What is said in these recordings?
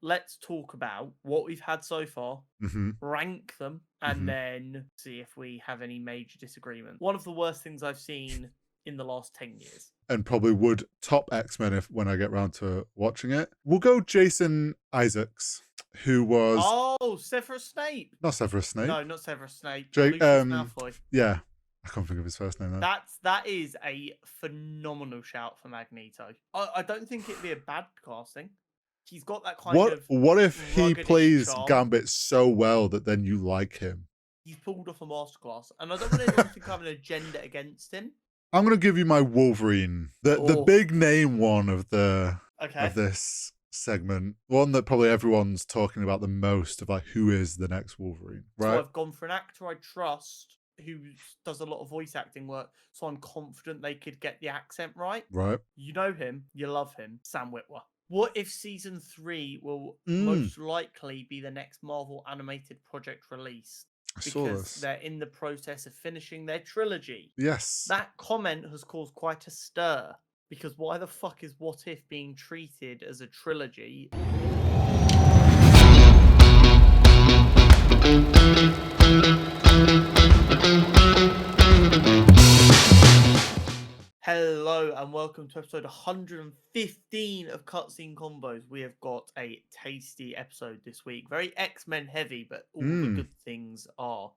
let's talk about what we've had so far, Mm-hmm. rank them, and then see if we have any major disagreement. One of the worst things I've seen in the last 10 years. And probably would top X-Men when I get round to watching it. We'll go Jason Isaacs, who was Severus Snape. not Severus Snape. No, not Severus Snape. Jake, Lucius Malfoy. yeah, I can't think of his first name now. That is a phenomenal shout for Magneto. I don't think it'd be a bad casting. He's got that kind of. What if he ruggedish plays charm. Gambit so well that then you like him? He's pulled off a masterclass, and I don't want anyone to think I have an agenda against him. I'm gonna give you my Wolverine, the big name one of this segment, one that probably everyone's talking about the most, of like who is the next Wolverine, right? So I've gone for an actor I trust who does a lot of voice acting work, so I'm confident they could get the accent right. Right. You know him, you love him, Sam Witwer. What if season 3 will most likely be the next Marvel animated project released? Because they're in the process of finishing their trilogy. Yes. That comment has caused quite a stir. Because why the fuck is What If being treated as a trilogy? Hello and welcome to episode 115 of Cutscene Combos. We have got a tasty episode this week. Very X-Men heavy, but all the good things are.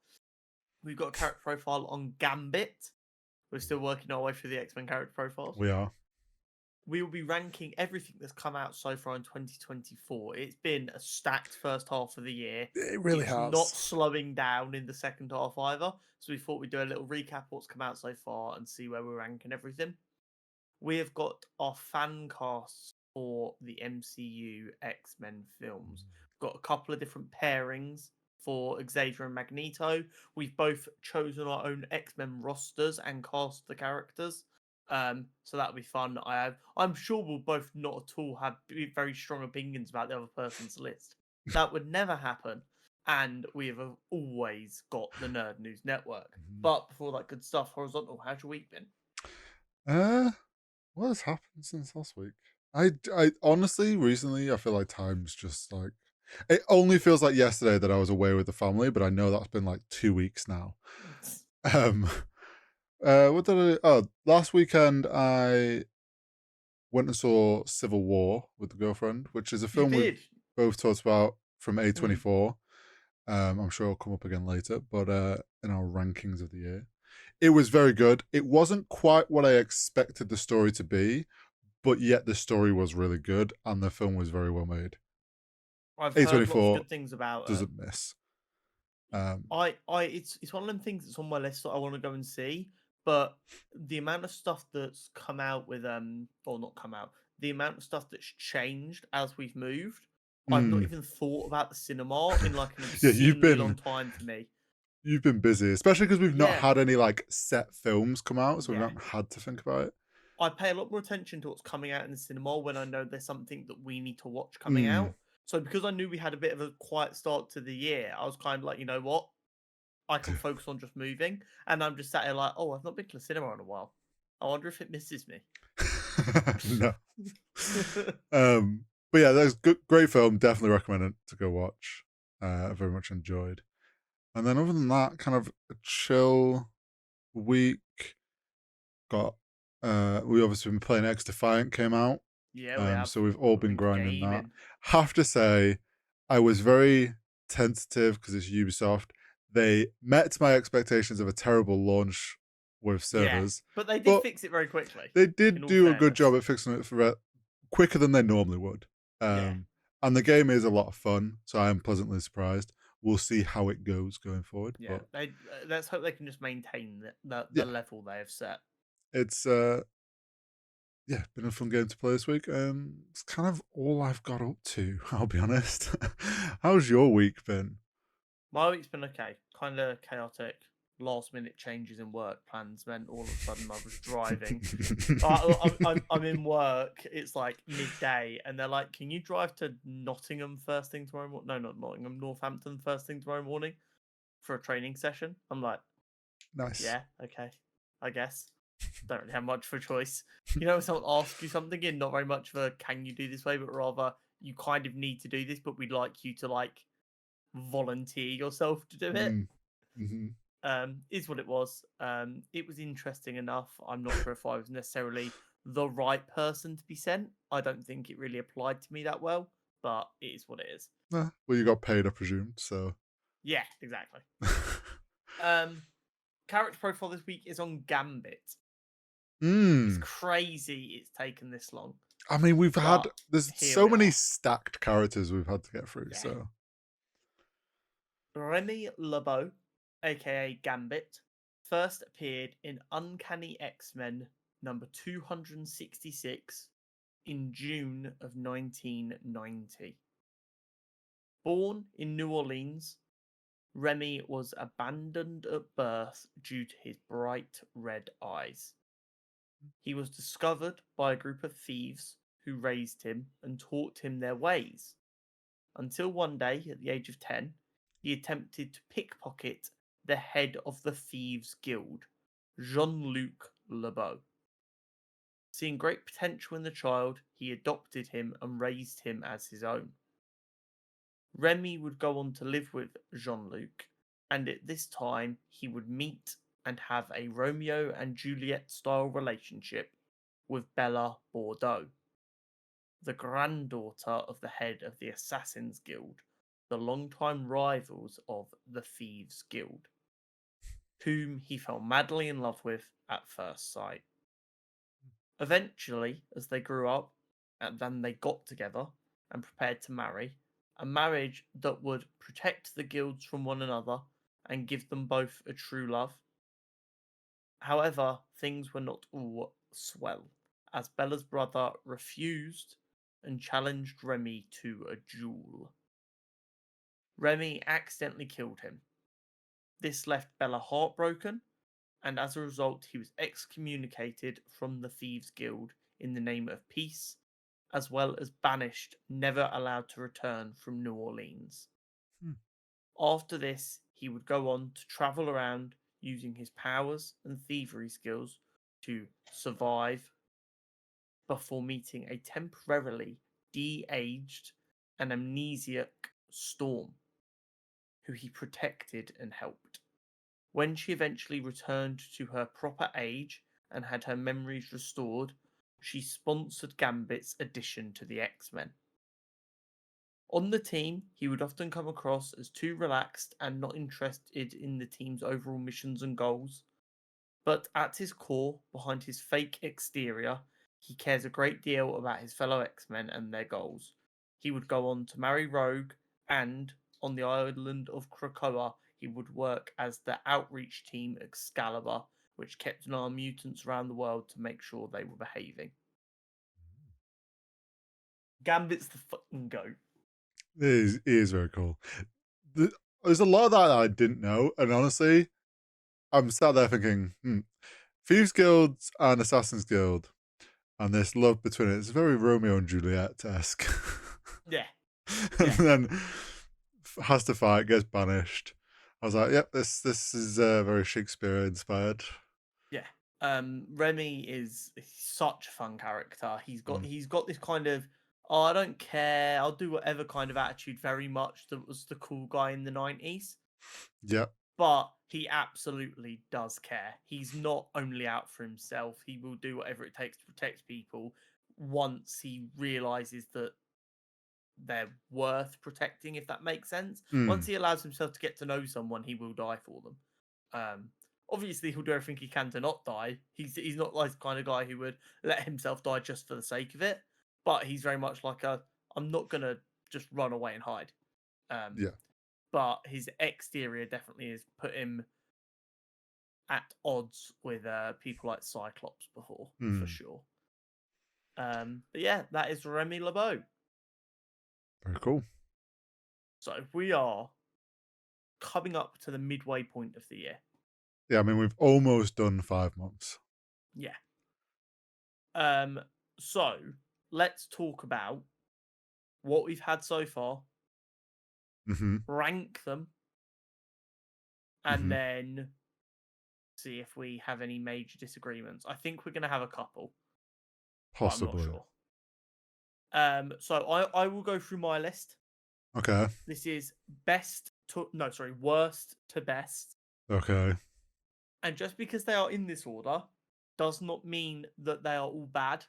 We've got a character profile on Gambit. We're still working our way through the X-Men character profiles. We are. We will be ranking everything that's come out so far in 2024. It's been a stacked first half of the year. It really has. Not slowing down in the second half either. So we thought we'd do a little recap of what's come out so far and see where we're ranking everything. We have got our fan casts for the MCU X-Men films. We've got a couple of different pairings for Xavier and Magneto. We've both chosen our own X-Men rosters and cast the characters. So that'll be fun. I'm sure we'll both not at all have very strong opinions about the other person's list. That would never happen. And we have always got the Nerd News Network. But before that good stuff, Horizontal, how's your week been? What has happened since last week? I honestly, recently, I feel like time's just like, it only feels like yesterday that I was away with the family, but I know that's been like 2 weeks now. What did last weekend I went and saw Civil War with the girlfriend, which is a film we both talked about from A24. I'm sure it'll come up again later, but in our rankings of the year. It was very good. It wasn't quite what I expected the story to be, but yet the story was really good and the film was very well made. I've heard lots of good things about it. Doesn't miss. It's one of them things that's on my list that I want to go and see, but the amount of stuff that's come out with or not come out, the amount of stuff that's changed as we've moved, I've not even thought about the cinema in like an obscenely long time for me. You've been busy, especially because we've not had any like set films come out, so we've not had to think about it. I pay a lot more attention to what's coming out in the cinema when I know there's something that we need to watch coming out. So because I knew we had a bit of a quiet start to the year, I was kind of like, you know what? I can focus on just moving. And I'm just sat here like, oh, I've not been to the cinema in a while. I wonder if it misses me. No. But yeah, that's good, great film. Definitely recommend it to go watch. Very much enjoyed. And then other than that, kind of a chill week. Got we obviously been playing X Defiant came out. Yeah, we have. So we've all been grinding that. Have to say, I was very tentative because it's Ubisoft. They met my expectations of a terrible launch with servers. But they did fix it very quickly. They did do a good job at fixing it for quicker than they normally would. And the game is a lot of fun, so I am pleasantly surprised. We'll see how it goes going forward. Yeah, but let's hope they can just maintain the level they have set. It's been a fun game to play this week. It's kind of all I've got up to, I'll be honest. How's your week been? My week's been okay. Kind of chaotic. Last minute changes in work plans meant all of a sudden I was driving. I'm in work. It's like midday, and they're like, "Can you drive to Nottingham first thing tomorrow morning?" No, not Nottingham, Northampton first thing tomorrow morning for a training session. I'm like, nice. Yeah, okay, I guess. Don't really have much of a choice. You know, when someone asks you something, and not very much of a "Can you do this way?" but rather, you kind of need to do this, but we'd like you to like volunteer yourself to do it. Is what it was. It was interesting enough. I'm not sure if I was necessarily the right person to be sent. I don't think it really applied to me that well, but it is what it is. Well, you got paid, I presumed, so. Yeah, exactly. Character profile this week is on Gambit. It's crazy it's taken this long. I mean, there's so many stacked characters we've had to get through, so. Remy LeBeau, aka Gambit, first appeared in Uncanny X-Men number 266 in June of 1990. Born in New Orleans, Remy was abandoned at birth due to his bright red eyes. He was discovered by a group of thieves who raised him and taught him their ways, until one day, at the age of 10, he attempted to pickpocket the head of the Thieves Guild, Jean-Luc Lebeau. Seeing great potential in the child, he adopted him and raised him as his own. Remy would go on to live with Jean-Luc, and at this time he would meet and have a Romeo and Juliet style relationship with Bella Bordeaux, the granddaughter of the head of the Assassin's Guild, the longtime rivals of the Thieves Guild, whom he fell madly in love with at first sight. Eventually, as they grew up, and then they got together and prepared to marry, a marriage that would protect the guilds from one another and give them both a true love. However, things were not all swell, as Bella's brother refused and challenged Remy to a duel. Remy accidentally killed him. This left Bella heartbroken, and as a result, he was excommunicated from the Thieves Guild in the name of peace, as well as banished, never allowed to return from New Orleans. After this, he would go on to travel around using his powers and thievery skills to survive before meeting a temporarily de-aged and amnesiac Storm, who he protected and helped. When she eventually returned to her proper age and had her memories restored, she sponsored Gambit's addition to the X-Men. On the team, he would often come across as too relaxed and not interested in the team's overall missions and goals. But at his core, behind his fake exterior, he cares a great deal about his fellow X-Men and their goals. He would go on to marry Rogue, and on the island of Krakoa, he would work as the outreach team Excalibur, which kept an eye on mutants around the world to make sure they were behaving. Gambit's the fucking goat. It is very cool. There's a lot of that I didn't know, and honestly, I'm sat there thinking, Thieves Guild and Assassin's Guild, and this love between it is very Romeo and Juliet-esque. Yeah. And then has to fight, gets banished. I was like, yep, this is very Shakespeare-inspired. Yeah. Remy is such a fun character. He's got this kind of, oh, I don't care, I'll do whatever kind of attitude, very much that was the cool guy in the 90s. Yeah. But he absolutely does care. He's not only out for himself. He will do whatever it takes to protect people once he realizes that they're worth protecting, if that makes sense. Once he allows himself to get to know someone, he will die for them. Obviously, he'll do everything he can to not die. He's not like the kind of guy who would let himself die just for the sake of it. But he's very much like I'm not going to just run away and hide. Yeah. But his exterior definitely has put him at odds with people like Cyclops before, for sure. But yeah, that is Remy LeBeau. Very cool. So we are coming up to the midway point of the year. Yeah, I mean, we've almost done 5 months. Yeah. So let's talk about what we've had so far, rank them, and then see if we have any major disagreements. I think we're going to have a couple. Possibly. I'm not sure. So I will go through my list. Okay. This is worst to best. Okay. And just because they are in this order does not mean that they are all bad.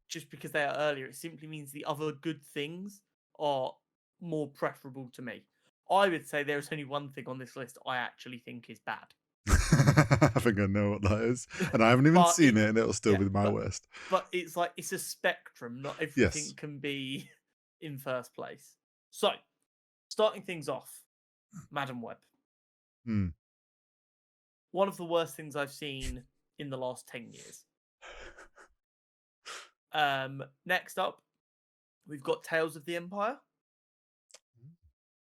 Just because they are earlier, it simply means the other good things are more preferable to me. I would say there's only one thing on this list I actually think is bad. I think I know what that is. And I haven't even seen it, and it'll still be my list. But it's like, it's a spectrum. Not everything can be in first place. So, starting things off, Madam Web. One of the worst things I've seen in the last 10 years. Next up, we've got Tales of the Empire.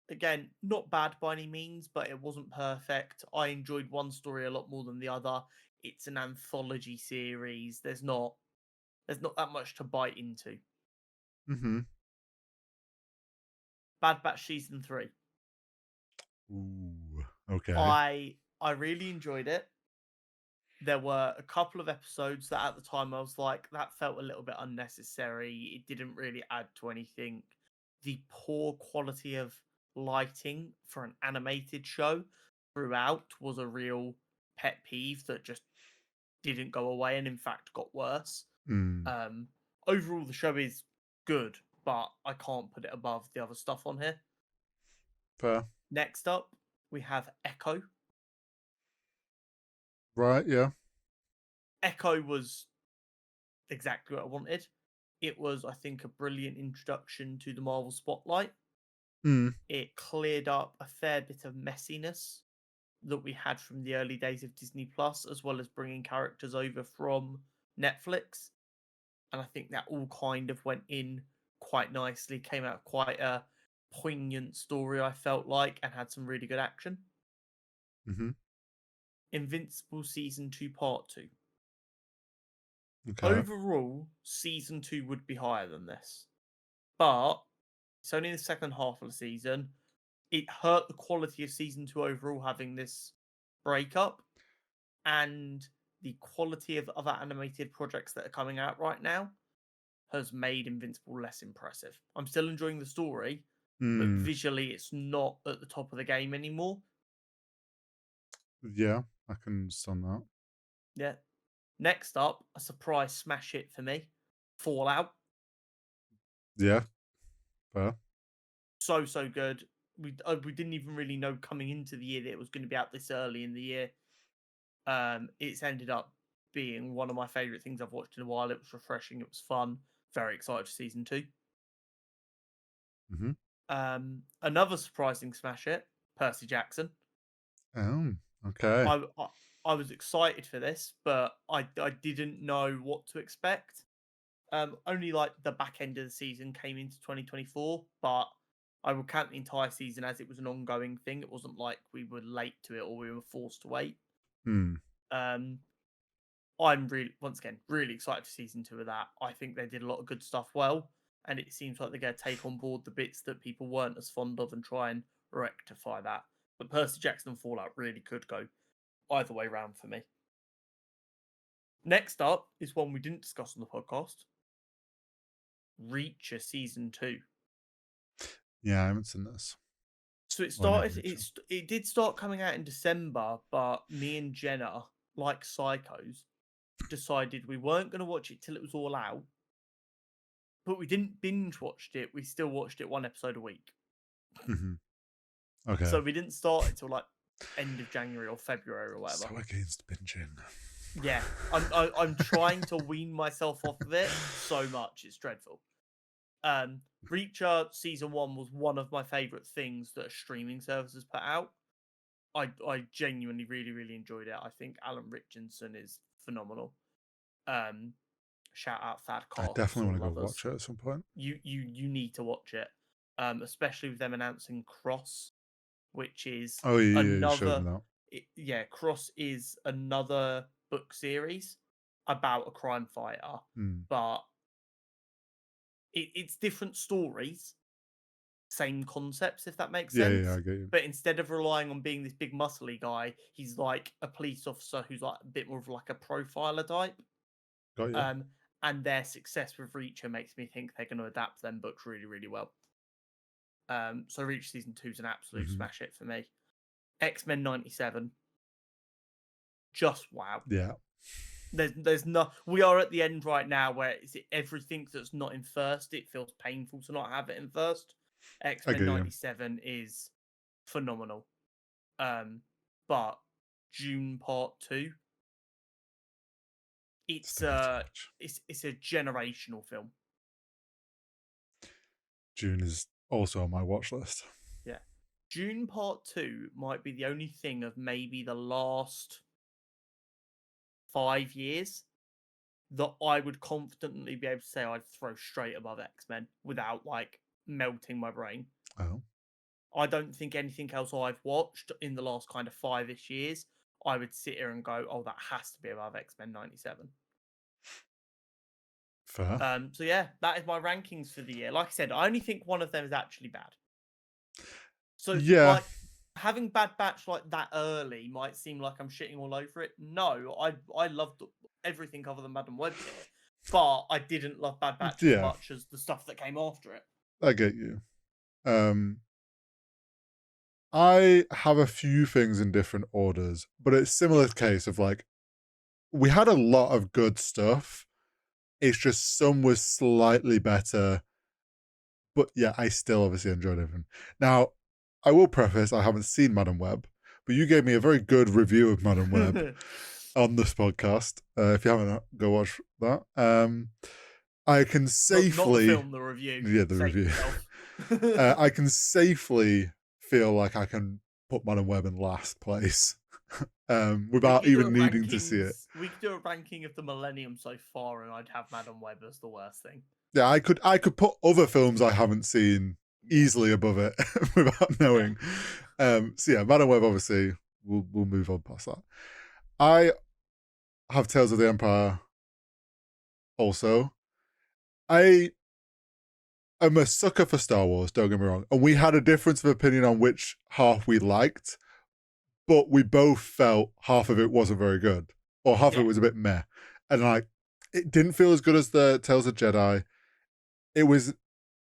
Again, not bad by any means, but it wasn't perfect. I enjoyed one story a lot more than the other. It's an anthology series. There's not that much to bite into. Bad Batch Season 3. Ooh, okay. I really enjoyed it. There were a couple of episodes that at the time I was like, that felt a little bit unnecessary. It didn't really add to anything. The poor quality of lighting for an animated show throughout was a real pet peeve that just didn't go away and in fact got worse. Overall, the show is good, but I can't put it above the other stuff on here. Fair. Next up, we have Echo. Right, yeah. Echo was exactly what I wanted. It was, I think, a brilliant introduction to the Marvel spotlight. It cleared up a fair bit of messiness that we had from the early days of Disney Plus, as well as bringing characters over from Netflix. And I think that all kind of went in quite nicely, came out quite a poignant story, I felt like, and had some really good action. Invincible Season 2 Part 2. Okay. Overall, Season 2 would be higher than this. But it's only the second half of the season. It hurt the quality of Season 2 overall having this breakup. And the quality of other animated projects that are coming out right now has made Invincible less impressive. I'm still enjoying the story, but visually it's not at the top of the game anymore. Yeah, I can understand that. Yeah. Next up, a surprise smash hit for me, Fallout. Yeah, fair. So good. We didn't even really know coming into the year that it was going to be out this early in the year. It's ended up being one of my favourite things I've watched in a while. It was refreshing. It was fun. Very excited for Season 2. Another surprising smash hit, Percy Jackson. Oh, okay. I was excited for this, but I didn't know what to expect. Only like the back end of the season came into 2024, but I will count the entire season as it was an ongoing thing. It wasn't like we were late to it or we were forced to wait. I'm really excited for Season 2 of that. I think they did a lot of good stuff well, and it seems like they're going to take on board the bits that people weren't as fond of and try and rectify that. But Percy Jackson and Fallout really could go either way round for me. Next up is one we didn't discuss on the podcast. Reacher Season 2. Yeah, I haven't seen this. So it started. It did start coming out in December, but me and Jenna, like psychos, decided we weren't going to watch it till it was all out. But we didn't binge watched it. We still watched it one episode a week. Okay. So we didn't start it till like end of January or February or whatever. So against binging. Yeah, I'm trying to wean myself off of it so much. It's dreadful. Reacher Season 1 was one of my favourite things that a streaming service has put out. I genuinely really enjoyed it. I think Alan Richardson is phenomenal. Shout out Thad Cox. I definitely want to go watch it at some point. You need to watch it, especially with them announcing Cross, which is another. Cross is another book series about a crime fighter, but it's different stories, same concepts, if that makes sense. Yeah, I get you. But instead of relying on being this big muscly guy, he's like a police officer who's like a bit more of like a profiler type. Got you. and their success with Reacher makes me think they're going to adapt them books really, really well. So Reacher season 2 is an absolute smash hit for me. X-Men 97, just wow. Yeah. There's no. We are at the end right now where everything that's not in first. It feels painful to not have it in first. X-Men 97 is phenomenal. But June Part 2, it's a generational film. June is also on my watch list. Yeah. June Part 2 might be the only thing of maybe the last 5 years that I would confidently be able to say I'd throw straight above X-Men without like melting my brain. Oh. I don't think anything else I've watched in the last kind of 5-ish years, I would sit here and go, oh, that has to be above X-Men 97. Fair. So yeah, that is my rankings for the year. Like I said, I only think one of them is actually bad. So yeah, like having Bad Batch like that early might seem like I'm shitting all over it. No, I loved everything other than Madam Web here, but I didn't love Bad Batch as much as the stuff that came after it. I get you. I have a few things in different orders, but it's similar case of like, we had a lot of good stuff. It's just some was slightly better. But yeah, I still obviously enjoyed everything. Now, I will preface, I haven't seen Madam Web, but you gave me a very good review of Madam Web on this podcast. If you haven't, go watch that. I can safely... Not the film, the review. Yeah, the review. I can safely feel like I can put Madam Web in last place without even needing to see it. We could do a ranking of the millennium so far, and I'd have Madam Web as the worst thing. Yeah, I could put other films I haven't seen easily above it without knowing. So yeah, Madam Web, obviously, we'll move on past that. I have Tales of the Empire also. I am a sucker for Star Wars, don't get me wrong. And we had a difference of opinion on which half we liked, but we both felt half of it wasn't very good, or half of it was a bit meh. And like, it didn't feel as good as the Tales of Jedi. It was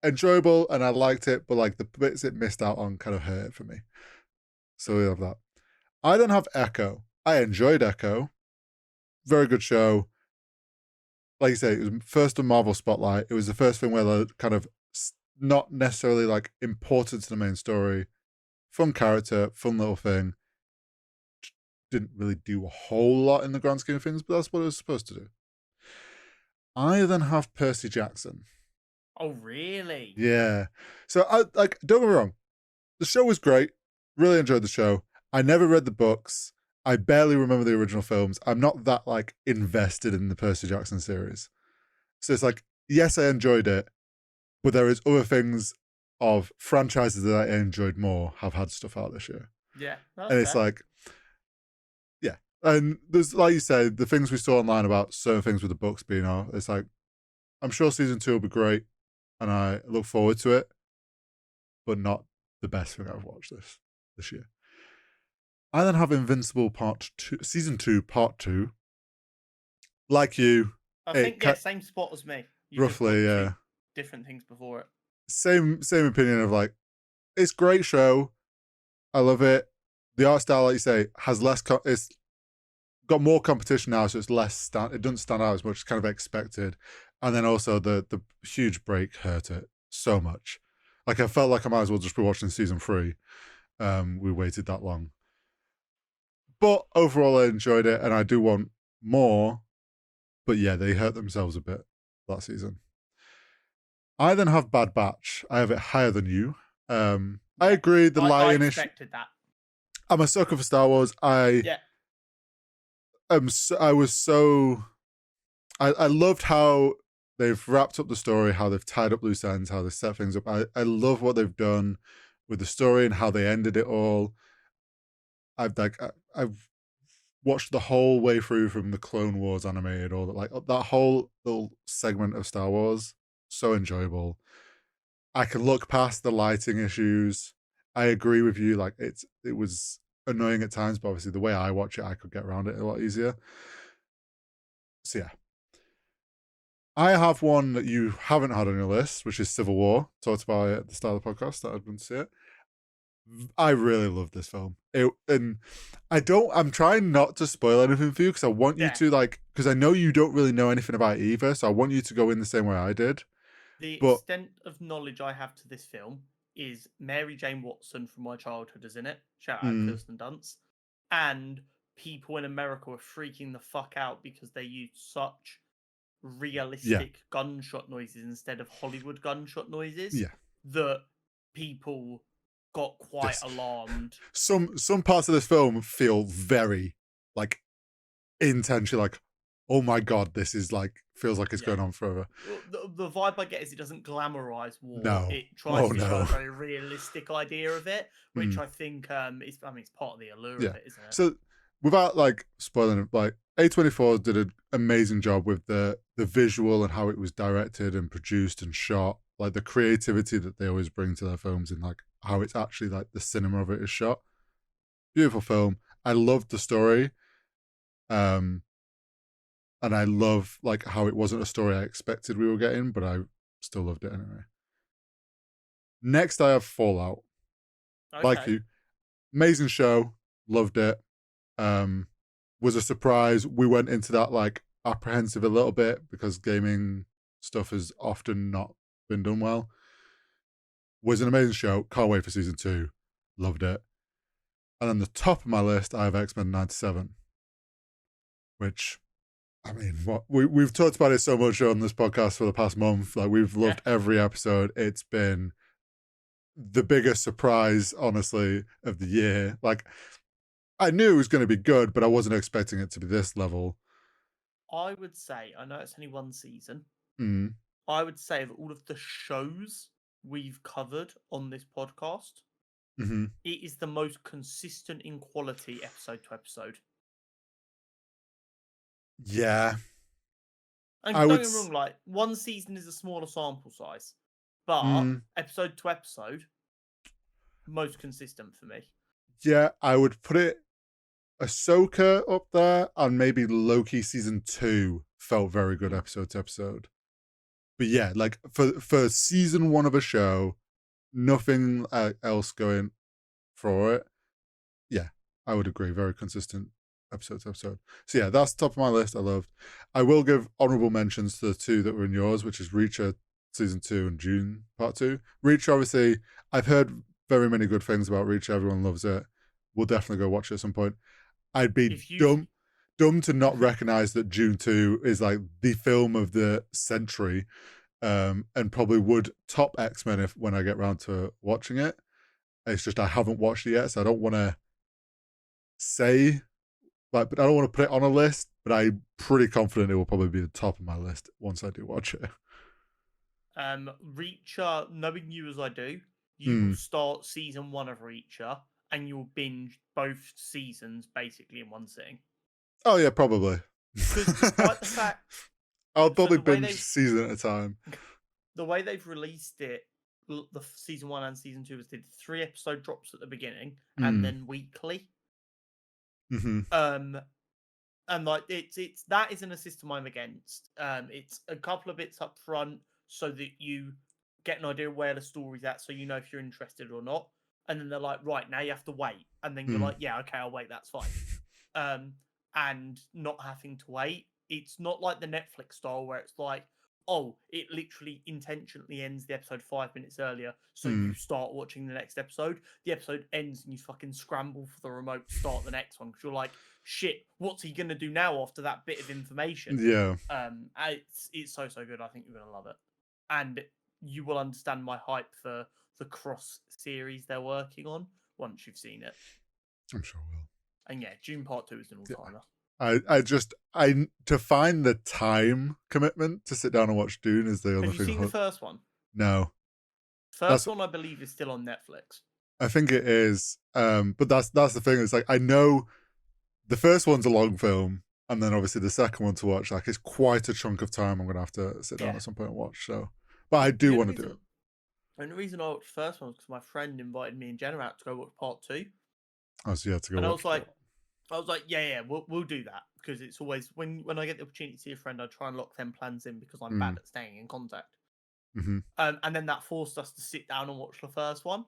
enjoyable and I liked it, but like the bits it missed out on kind of hurt it for me. So we have that. I don't have Echo. I enjoyed Echo. Very good show. Like you say, it was first on Marvel Spotlight. It was the first thing where they're kind of not necessarily like important to the main story. Fun character, fun little thing. Didn't really do a whole lot in the grand scheme of things, but that's what it was supposed to do. I then have Percy Jackson. Oh, really? Yeah. So I like, don't get me wrong. The show was great. Really enjoyed the show. I never read the books. I barely remember the original films. I'm not that like invested in the Percy Jackson series. So it's like, yes, I enjoyed it, but there is other things of franchises that I enjoyed more have had stuff out this year. Yeah. And it's like, yeah. And there's, like you said, the things we saw online about certain things with the books being out, it's like, I'm sure season 2 will be great. And I look forward to it, but not the best thing I've watched this year. I then have Invincible season 2, part 2. Like you. I think, same spot as me. Roughly, yeah. Different things before it. Same opinion of like, it's a great show. I love it. The art style, like you say, has less, it's got more competition now, so it's less, it doesn't stand out as much as kind of expected. And then also the huge break hurt it so much. Like I felt like I might as well just be watching season 3. We waited that long. But overall I enjoyed it and I do want more. But yeah, they hurt themselves a bit that season. I then have Bad Batch. I have it higher than you. I agree, the lighting issue. I expected that. I'm a sucker for Star Wars. I loved how they've wrapped up the story, how they've tied up loose ends, how they set things up. I love what they've done with the story and how they ended it all. I've watched the whole way through from the Clone Wars animated, or that whole little segment of Star Wars. So enjoyable. I can look past the lighting issues. I agree with you. Like it was annoying at times, but obviously the way I watch it, I could get around it a lot easier. So yeah. I have one that you haven't had on your list, which is Civil War. Talked about it at the start of the podcast that I'd been to see it. I really love this film. I'm trying not to spoil anything for you because I want you to because I know you don't really know anything about it either, so I want you to go in the same way I did. The extent of knowledge I have to this film is Mary Jane Watson from my childhood is in it. Shout out Kirsten Dunst. And people in America were freaking the fuck out because they used such realistic gunshot noises instead of Hollywood gunshot noises that people got quite alarmed. Some parts of this film feel very intentionally oh my god, this is feels like it's going on forever. The vibe I get is it doesn't glamorize war. No. It tries to show a very realistic idea of it, which I think it's part of the allure of it, isn't it? So without spoiling it, A24 did an amazing job with the visual and how it was directed and produced and shot. The creativity that they always bring to their films and how it's actually the cinema of it is shot. Beautiful film. I loved the story. And I love how it wasn't a story I expected we were getting, but I still loved it anyway. Next, I have Fallout. Okay. Like you, amazing show, loved it. Was a surprise. We went into that apprehensive a little bit because gaming stuff has often not been done well. Was an amazing show. Can't wait for season 2. Loved it. And on the top of my list, I have X-Men 97, which. We've talked about it so much on this podcast for the past month. We've loved every episode. It's been the biggest surprise, honestly, of the year. I knew it was going to be good, but I wasn't expecting it to be this level. I would say, I know it's only one season. I would say of all of the shows we've covered on this podcast, it is the most consistent in quality episode to episode. Yeah. And don't get me wrong, one season is a smaller sample size, but episode to episode, most consistent for me. Yeah, I would put it Ahsoka up there, and maybe Loki season 2 felt very good episode to episode. But yeah, for season 1 of a show, nothing else going for it. Yeah, I would agree. Very consistent episode to episode. So yeah, that's top of my list. I loved. I will give honorable mentions to the 2 that were in yours, which is Reacher season 2 and Dune part 2. Reacher, obviously, I've heard very many good things about Reacher. Everyone loves it. We'll definitely go watch it at some point. I'd be dumb to not recognize that Dune 2 is the film of the century, and probably would top X-Men when I get around to watching it. It's just I haven't watched it yet, so I don't want to say but I don't want to put it on a list, but I'm pretty confident it will probably be the top of my list once I do watch it. Reacher, knowing you as I do, you will start season 1 of Reacher and you'll binge both seasons basically in one sitting. Oh yeah, probably. Because despite the fact I'll probably binge season at a time. The way they've released it, the season 1 and season 2 was did 3 episode drops at the beginning and then weekly. And it's that isn't a system I'm against. It's a couple of bits up front so that you get an idea of where the story's at, so you know if you're interested or not. And then they're like, right, now you have to wait. And then you're like, yeah, okay, I'll wait. That's fine. And not having to wait. It's not like the Netflix style where it's like, oh, it literally intentionally ends the episode 5 minutes earlier, so you start watching the next episode. The episode ends and you fucking scramble for the remote to start the next one because you're like, shit, what's he gonna do now after that bit of information? Yeah. It's so good. I think you're gonna love it, and you will understand my hype for the cross series they're working on once you've seen it. I'm sure I will. And yeah, June Part 2 is an all-timer. I to find the time commitment to sit down and watch Dune is the only thing. Have you seen the first one? No. First one, I believe, is still on Netflix. I think it is. But that's the thing. It's I know the first one's a long film, and then obviously the second one to watch, it's quite a chunk of time I'm gonna have to sit down at some point and watch. So, but I do want to do it. And the reason I watched the first one was because my friend invited me and Jenna out to go watch Part 2. Oh, so you had to go. And I was like, yeah, we'll do that because it's always when I get the opportunity to see a friend, I try and lock them plans in because I'm bad at staying in contact. And then that forced us to sit down and watch the first one,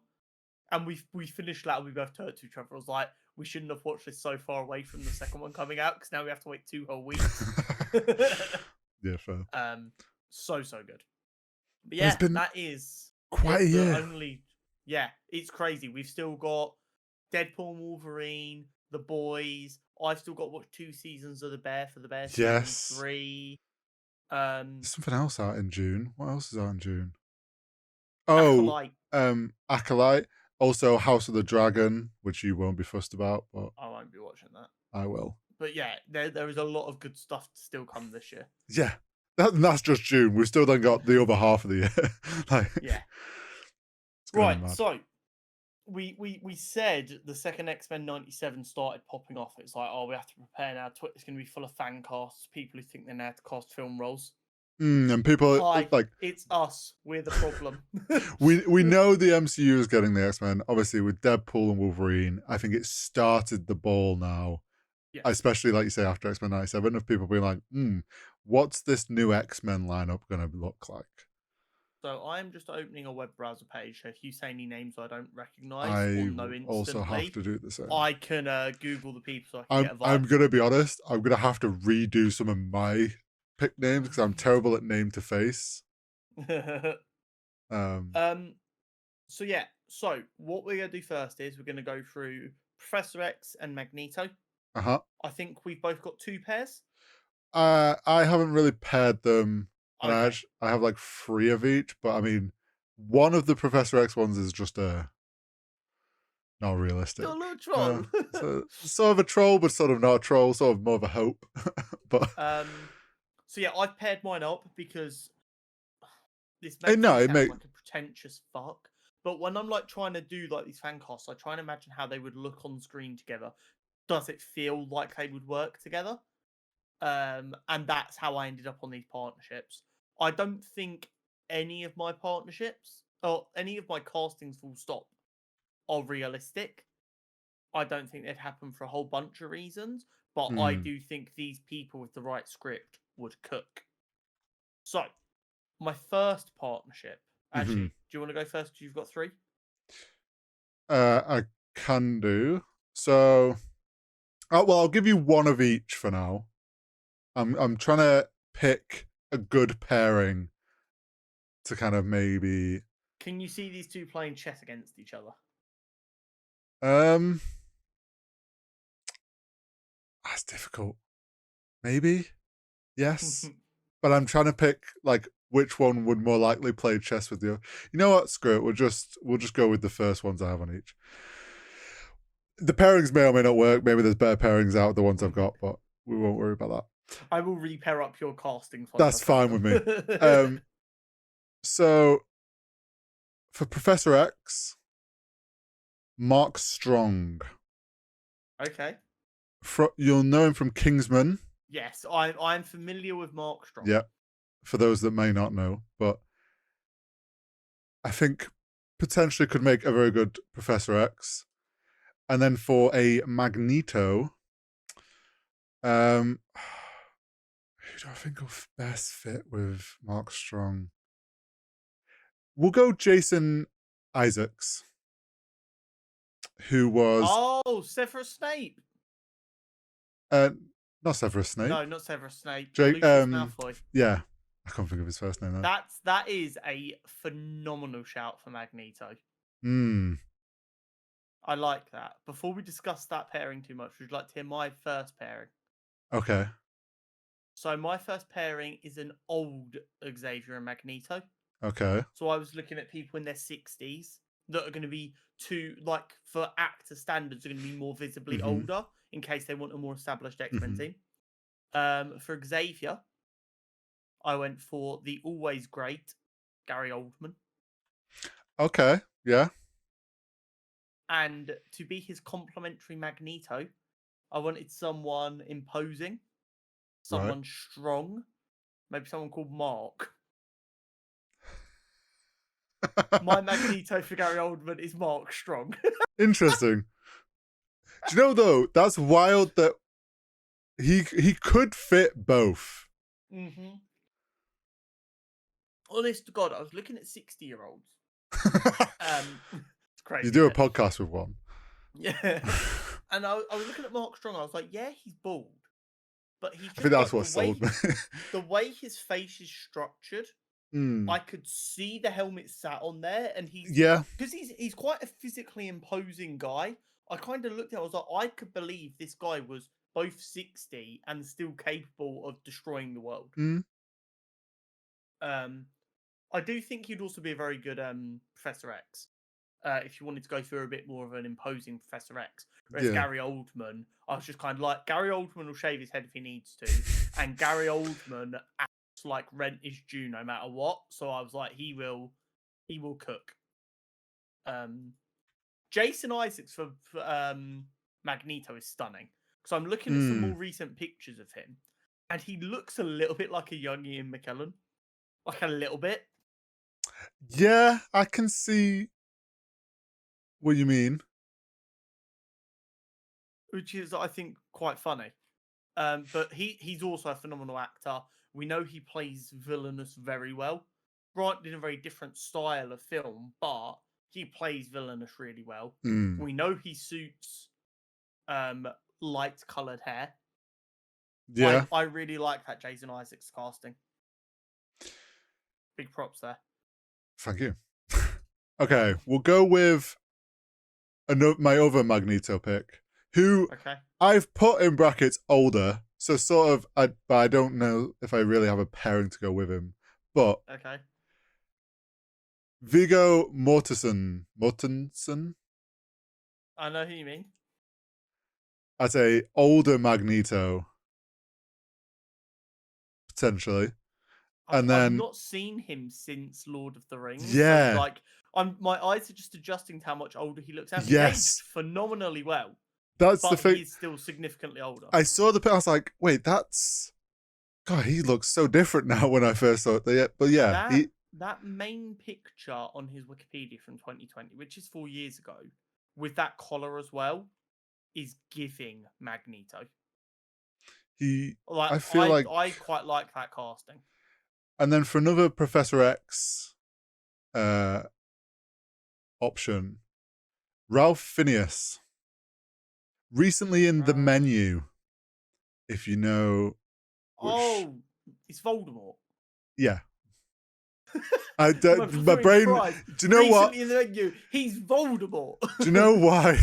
and we finished that and we both turned to each other. I was like, we shouldn't have watched this so far away from the second one coming out because now we have to wait 2 whole weeks. Yeah, fair. So good. But yeah, that is quite a year. It's crazy. We've still got Deadpool and Wolverine, The Boys. I've still got to watch 2 seasons of The Bear for The Bear season 3. There's something else out in June. What else is out in June? Acolyte. Also, House of the Dragon, which you won't be fussed about, but I won't be watching that. I will. But yeah, there is a lot of good stuff to still come this year. Yeah, that's just June. We've still then got the other half of the year. Yeah. Right. So we said the second X-Men 97 started popping off. It's like, we have to prepare now. Twitter's going to be full of fan casts, people who think they know how to cast film roles. And people like it's us. We're the problem. we know the MCU is getting the X-Men. Obviously, with Deadpool and Wolverine, I think it started the ball now. Yes. Especially, like you say, after X-Men 97, of people being like, what's this new X-Men lineup going to look like? So I'm just opening a web browser page. So if you say any names I don't recognize or know instantly, also have to do the same. I can Google the people so I can get a vibe. I'm going to be honest. I'm going to have to redo some of my pick names because I'm terrible at name to face. So yeah. So what we're going to do first is we're going to go through Professor X and Magneto. I think we've both got 2 pairs. I haven't really paired them. Okay. I have like 3 of each, but I mean, one of the Professor X ones is just not realistic. Still a little troll. So, sort of a troll, but sort of not a troll, sort of more of a hope. But so yeah, I've paired mine up because this makes me sound like a pretentious fuck. But when I'm like trying to do like these fan casts, I try and imagine how they would look on screen together. Does it feel like they would work together? And that's how I ended up on these partnerships. I don't think any of my partnerships or any of my castings full stop are realistic. I don't think they'd happen for a whole bunch of reasons, but I do think these people with the right script would cook. So, my first partnership. Actually, do you want to go first? Because you've got 3. I can do. So, I'll give you one of each for now. I'm trying to pick a good pairing to kind of maybe. Can you see these 2 playing chess against each other? That's difficult. Maybe, yes, but I'm trying to pick like which one would more likely play chess with you. You know what? Screw it. We'll just go with the first ones I have on each. The pairings may or may not work. Maybe there's better pairings out of the ones I've got, but we won't worry about that. I will repair up your casting. That's fine with me. So, for Professor X, Mark Strong. Okay. You'll know him from Kingsman. Yes, I'm familiar with Mark Strong. Yeah, for those that may not know, but I think potentially could make a very good Professor X. And then for a Magneto, who do I think will best fit with Mark Strong? We'll go Jason Isaacs, who was Severus Snape. Not Severus Snape. No, not Severus Snape. Malfoy. Yeah, I can't think of his first name. That is a phenomenal shout for Magneto. I like that. Before we discuss that pairing too much, would you like to hear my first pairing? Okay. So my first pairing is an old Xavier and Magneto. Okay. So I was looking at people in their 60s that are going to be for actor standards, are going to be more visibly older in case they want a more established X-Men team. For Xavier, I went for the always great Gary Oldman. Okay, yeah. And to be his complementary Magneto, I wanted someone imposing, someone strong, maybe someone called Mark. My Magneto for Gary Oldman is Mark Strong. Interesting. Do you know, though, that's wild that he could fit both. Mm-hmm. Honest to God, I was looking at 60-year-olds. It's crazy. You do a podcast with one. Yeah. And I was looking at Mark Strong. I was like, yeah, he's bald, but he's just, I think that's like, what sold me. The way his face is structured, I could see the helmet sat on there, and because he's quite a physically imposing guy. I kind of looked at it, I was like, I could believe this guy was both 60 and still capable of destroying the world. I do think he'd also be a very good Professor X. If you wanted to go through a bit more of an imposing Professor X. Whereas Gary Oldman, I was just kind of like, Gary Oldman will shave his head if he needs to. And Gary Oldman acts like rent is due no matter what. So I was like, he will cook. Jason Isaacs for Magneto is stunning. So I'm looking at some more recent pictures of him. And he looks a little bit like a young Ian McKellen. Like a little bit. Yeah, I can see what you mean. Which is, I think, quite funny. But he's also a phenomenal actor. We know he plays villainous very well. Granted, in a very different style of film, but he plays villainous really well. We know he suits light-coloured hair. Yeah. I really like that Jason Isaacs casting. Big props there. Thank you. Okay, we'll go with my other Magneto pick, who I've put in brackets older, so sort of, but I don't know if I really have a pairing to go with him. But Viggo Mortensen. I know who you mean. As a older Magneto, potentially. And then I've not seen him since Lord of the Rings. Yeah. So, like, my eyes are just adjusting to how much older he looks. He's aged phenomenally well. That's the thing. He's still significantly older. I saw the picture. I was like, wait, God, he looks so different now when I first saw it. But yeah. That main picture on his Wikipedia from 2020, which is 4 years ago, with that collar as well, is giving Magneto. I quite like that casting. And then for another Professor X option, Ralph Fiennes. Recently in The Menu, if you know. It's Voldemort. Yeah. My brain. Christ. Do you know what? Recently in The Menu, he's Voldemort. Do you know why?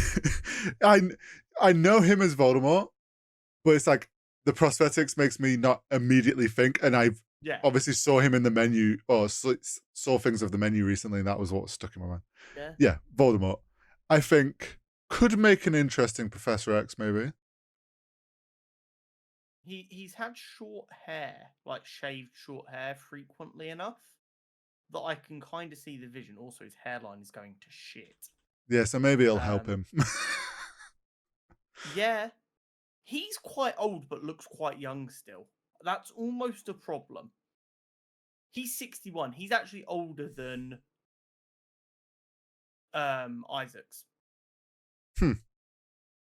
I know him as Voldemort, but it's like the prosthetics makes me not immediately think, and I've obviously saw him in The Menu, or saw things of The Menu recently, and that was what stuck in my mind. Yeah, Voldemort. I think could make an interesting Professor X, maybe. He's had short hair, like shaved short hair, frequently enough that I can kind of see the vision. Also, his hairline is going to shit. Yeah, so maybe it'll help him. Yeah. He's quite old, but looks quite young still. That's almost a problem. He's 61. He's actually older than Isaacs.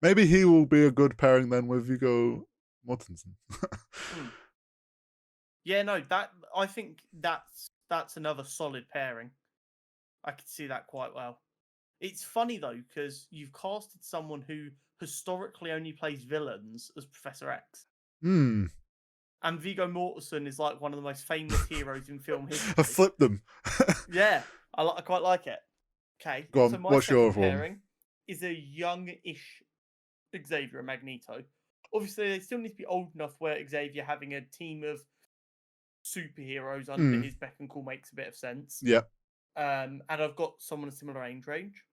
Maybe he will be a good pairing then with Viggo Mortensen. Yeah, no, I think that's another solid pairing. I could see that quite well. It's funny though, because you've casted someone who historically only plays villains as Professor X. And Viggo Mortensen is like one of the most famous heroes in film history. I flipped them. Yeah, I quite like it. Okay, go on, so my what's your pairing is a young-ish Xavier and Magneto. Obviously, they still need to be old enough where Xavier having a team of superheroes under his beck and call makes a bit of sense. Yeah. And I've got someone a similar age range.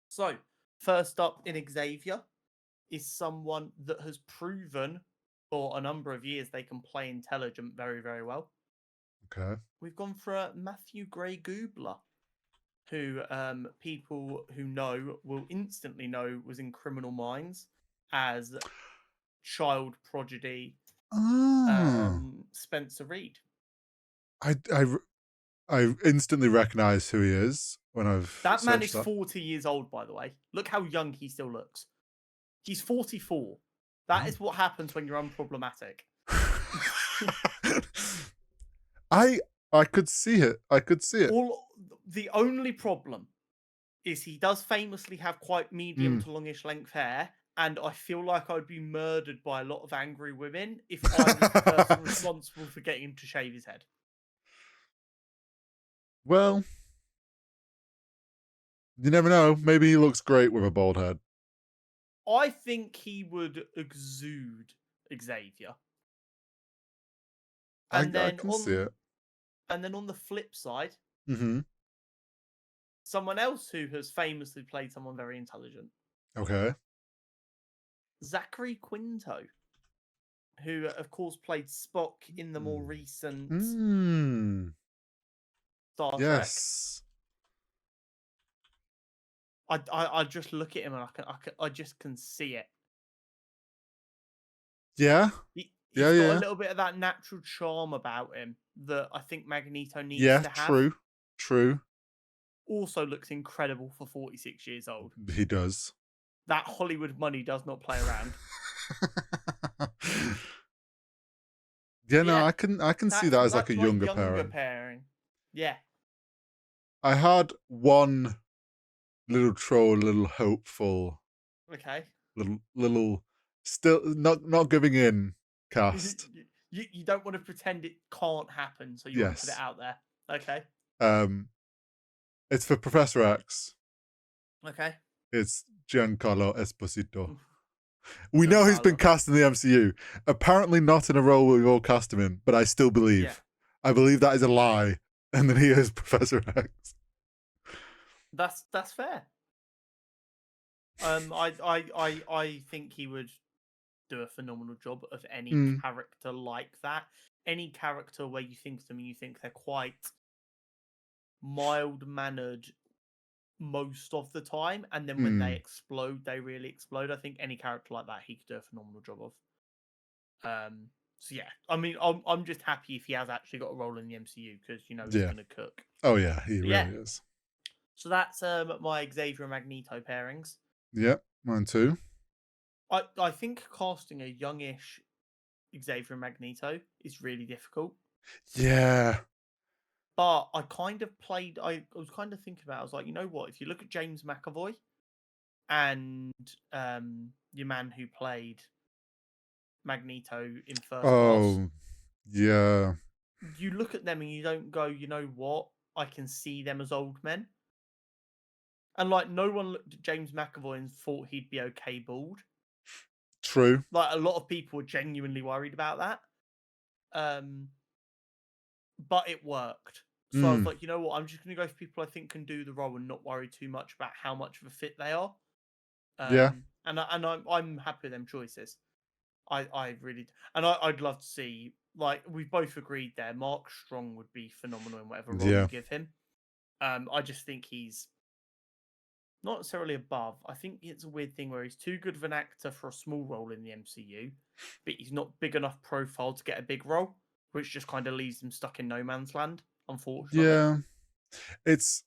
So, first up in Xavier is someone that has proven for a number of years they can play intelligent very, very well. Okay. We've gone for Matthew Gray Gubler, who people who know will instantly know was in Criminal Minds as child prodigy Spencer Reed. I instantly recognize who he is when I've that man is 40 years old, by the way. Look how young he still looks. He's 44. That is what happens when you're unproblematic. I could see it. The only problem is he does famously have quite medium to longish length hair, and I feel like I'd be murdered by a lot of angry women if I was the person responsible for getting him to shave his head. Well, you never know. Maybe he looks great with a bald head. I think he would exude Xavier. I can see it. And then on the flip side, Mm-hmm. someone else who has famously played someone very intelligent. Okay. Zachary Quinto, who, of course, played Spock in the more recent Star Trek. Yes. I just look at him and I just can see it. Yeah. He's got a little bit of that natural charm about him that I think Magneto needs to have. Yeah, true. Also looks incredible for 46 years old. He does. That Hollywood money does not play around. No, I can see that as like a younger pairing. Yeah. I had one little troll, little hopeful. Okay. Little still not giving in cast. You don't want to pretend it can't happen, so you want to put it out there. Okay. It's for Professor X. Okay. It's Giancarlo Esposito. We know he's been cast in the MCU. Apparently not in a role we've all cast him in, but I still believe. Yeah. I believe that is a lie, and then he is Professor X. That's fair. I think he would do a phenomenal job of any character like that. Any character where you think of them and you think they're quite mild-mannered most of the time, and then when they explode, they really explode. I think any character like that, he could do a phenomenal job of. So yeah, I mean, I'm just happy if he has actually got a role in the MCU because he's going to cook. Oh yeah, he really is. So that's my Xavier and Magneto pairings. Yep, mine too. I think casting a youngish Xavier and Magneto is really difficult. Yeah. But I kind of was kind of thinking about it. I was like, you know what? If you look at James McAvoy and your man who played Magneto in First Class. Yeah. You look at them and you don't go, you know what? I can see them as old men. And like, no one looked at James McAvoy and thought he'd be okay bald. True. Like, a lot of people were genuinely worried about that. But it worked. So I was like, you know what? I'm just going to go for people I think can do the role and not worry too much about how much of a fit they are. And I'm happy with them choices. I really, and I'd love to see, like, we've both agreed there, Mark Strong would be phenomenal in whatever role you give him. I just think he's not necessarily above. I think it's a weird thing where he's too good of an actor for a small role in the MCU, but he's not big enough profile to get a big role, which just kind of leaves him stuck in no man's land, unfortunately. Yeah. It's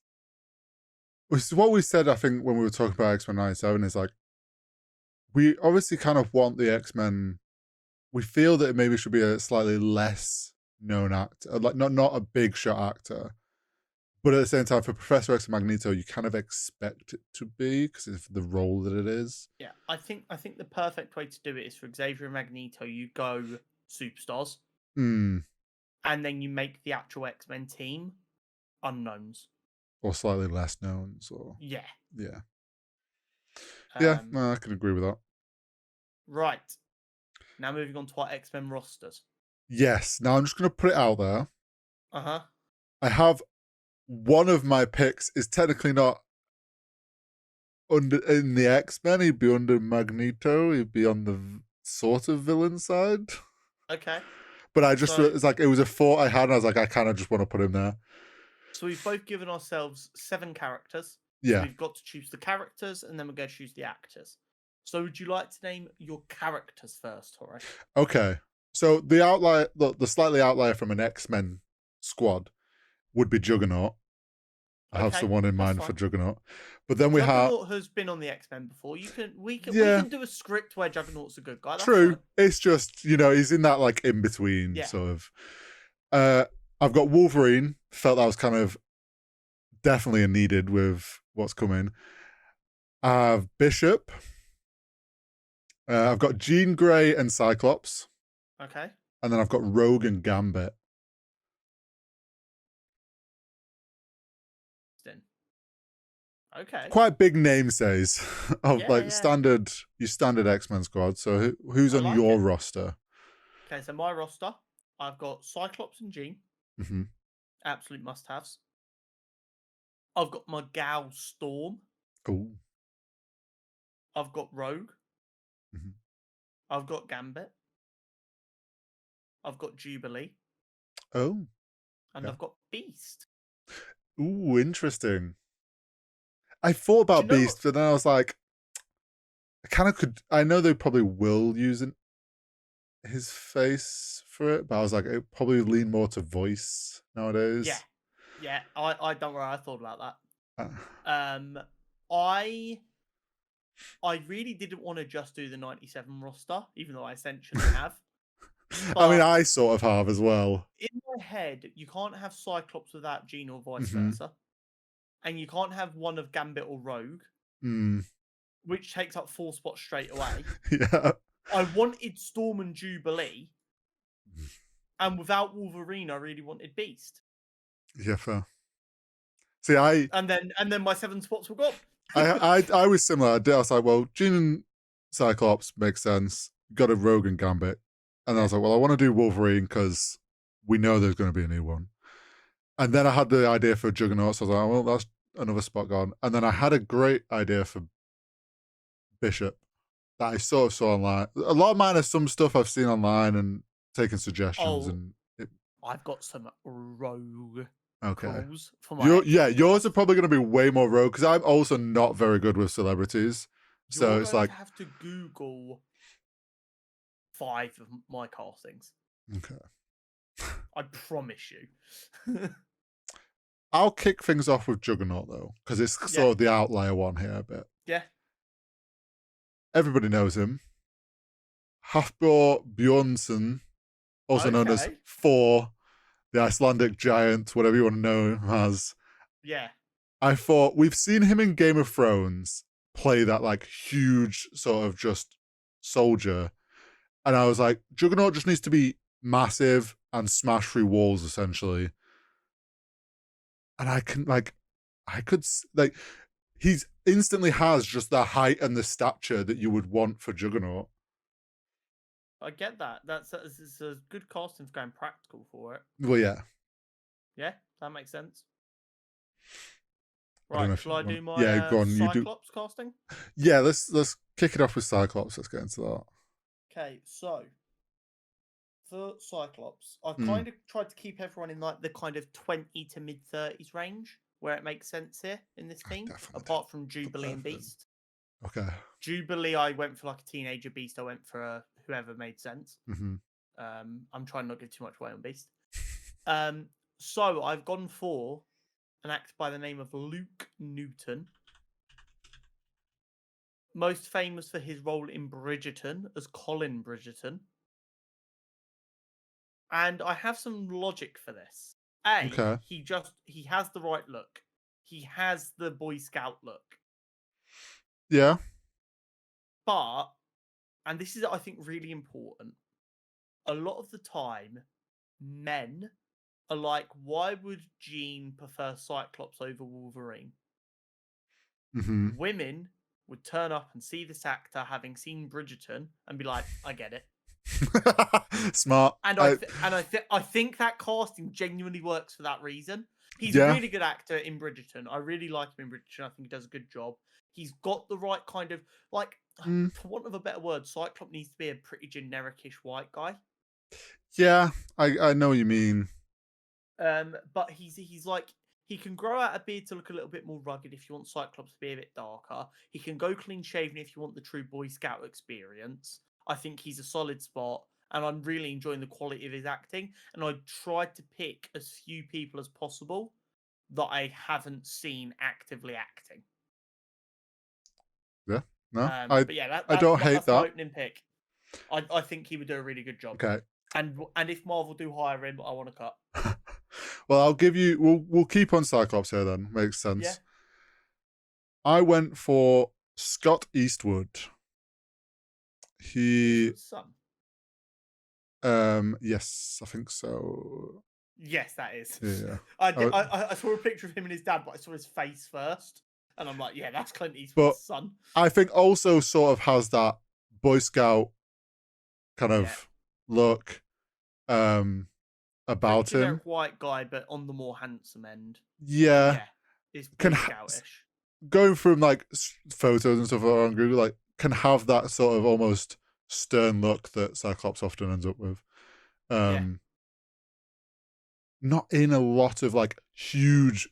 what we said, I think, when we were talking about X-Men 97 is like, we obviously kind of want the X-Men. We feel that it maybe should be a slightly less known actor, like not a big shot actor. But at the same time, for Professor X and Magneto, you kind of expect it to be because it's the role that it is. Yeah, I think the perfect way to do it is for Xavier and Magneto, you go superstars. And then you make the actual X-Men team unknowns. Or slightly less knowns. Yeah. Yeah. Yeah, no, I can agree with that. Right. Now moving on to our X-Men rosters. Yes. Now I'm just going to put it out there. Uh-huh. I have one of my picks is technically not in the X-Men. He'd be under Magneto. He'd be on the sort of villain side. Okay. But I just, it's like, it was a thought I had, and I was like, I kind of just want to put him there. So we've both given ourselves 7 characters. Yeah. So we've got to choose the characters, and then we're going to choose the actors. So would you like to name your characters first, Horace? Okay. So the outlier, the slightly outlier from an X-Men squad would be Juggernaut. I have someone in mind for Juggernaut. But then Juggernaut has been on the X-Men before. We can do a script where Juggernaut's a good guy. That's true. fine. It's just, he's in that like in between sort of. I've got Wolverine. Felt that was kind of definitely a needed with what's coming. I have Bishop. I've got Jean Grey and Cyclops. Okay. And then I've got Rogue and Gambit. Okay. Quite big namespace of your standard X-Men squad. So who's on your roster? Okay, so my roster, I've got Cyclops and Jean. Mm-hmm. Absolute must-haves. I've got my gal Storm. Ooh. I've got Rogue. Mm-hmm. I've got Gambit. I've got Jubilee. Oh. And I've got Beast. Ooh, interesting. I thought about Beast, but then I was like, I kind of could. I know they probably will use his face for it, but I was like, it probably lean more to voice nowadays. Yeah. I don't worry. I thought about that. I really didn't want to just do the 97 roster, even though I essentially have. I mean, I sort of have as well. In my head, you can't have Cyclops without Jean or vice versa. And you can't have one of Gambit or Rogue, which takes up 4 spots straight away. Yeah. I wanted Storm and Jubilee, and without Wolverine, I really wanted Beast. Yeah, fair. See, and then my 7 spots were gone. I was similar. I was like, well, Jean and Cyclops makes sense. Got a Rogue and Gambit, and I was like, well, I want to do Wolverine because we know there's going to be a new one. And then I had the idea for Juggernaut, so I was like, well, that's another spot gone. And then I had a great idea for Bishop that I sort of saw online. A lot of mine are some stuff I've seen online and taken suggestions. I've got some Rogue calls for my yours are probably going to be way more Rogue because I'm also not very good with celebrities. So it's like I have to Google 5 of my castings. Okay. I promise you. I'll kick things off with Juggernaut though, because it's sort of the outlier one here a bit. Yeah. Everybody knows him. Hafthor Bjornsson, also known as Thor, the Icelandic giant, whatever you want to know him as. Yeah. I thought we've seen him in Game of Thrones play that like huge sort of just soldier. And I was like, Juggernaut just needs to be massive and smash through walls essentially. And he's instantly has just the height and the stature that you would want for Juggernaut. I get that. It's a good casting for going practical for it. Well, yeah. Yeah, that makes sense. Right, shall I do my go on, Cyclops casting? Yeah, let's kick it off with Cyclops. Let's get into that. Okay, so for Cyclops, I've kind of tried to keep everyone in like the kind of 20 to mid-30s range where it makes sense here in this team, apart from Jubilee and Beast. Okay. Jubilee, I went for like a teenager. Beast, I went for whoever made sense. Mm-hmm. I'm trying not to give too much weight on Beast. So I've gone for an actor by the name of Luke Newton, most famous for his role in Bridgerton as Colin Bridgerton. And I have some logic for this. He has the right look. He has the Boy Scout look. Yeah. But, and this is, I think, really important, a lot of the time, men are like, why would Jean prefer Cyclops over Wolverine? Mm-hmm. Women would turn up and see this actor having seen Bridgerton and be like, I get it. Smart. And I think that casting genuinely works for that reason. He's a really good actor in Bridgerton. I really like him in Bridgerton. I think he does a good job. He's got the right kind of, like, for want of a better word, Cyclops needs to be a pretty generic-ish white guy. Yeah, I know what you mean. But he's like, he can grow out a beard to look a little bit more rugged if you want Cyclops to be a bit darker. He can go clean shaven if you want the true Boy Scout experience. I think he's a solid spot, and I'm really enjoying the quality of his acting. And I tried to pick as few people as possible that I haven't seen actively acting. Yeah, no, but yeah, I don't hate that's that. my opening pick. I think he would do a really good job. Okay. And if Marvel do hire him, I want to cut. Well, I'll give you. We'll keep on Cyclops here then. Makes sense. Yeah. I went for Scott Eastwood. He. Yes, I think so. Yes, that is. Yeah. I saw a picture of him and his dad, but I saw his face first, and I'm like, yeah, that's Clint Eastwood's son. I think also sort of has that Boy Scout kind of look about him. Generic white guy, but on the more handsome end. Yeah. It's Boy Scoutish. Going from like photos and stuff on Google, like can have that sort of almost stern look that Cyclops often ends up with. Not in a lot of like huge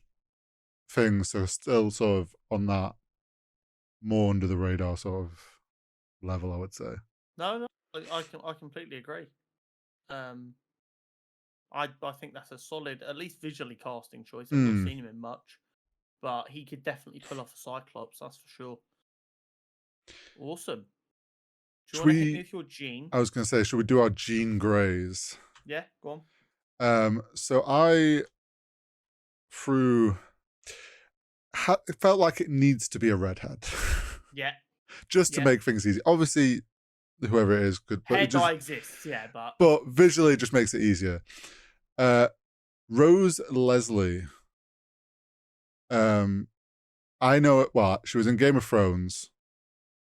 things, so still sort of on that more under the radar sort of level, I would say. No, I completely agree. I think that's a solid, at least visually casting choice. I've not seen him in much, but he could definitely pull off a Cyclops, that's for sure. Awesome. Do you want to hit me with your Jean? I was going to say, should we do our Jean Greys? Yeah, go on. So I it felt like it needs to be a redhead. Yeah. Just to make things easy. Obviously, whoever it is could. Hair dye exists, yeah, but visually it just makes it easier. Rose Leslie. I know it. Well, she was in Game of Thrones,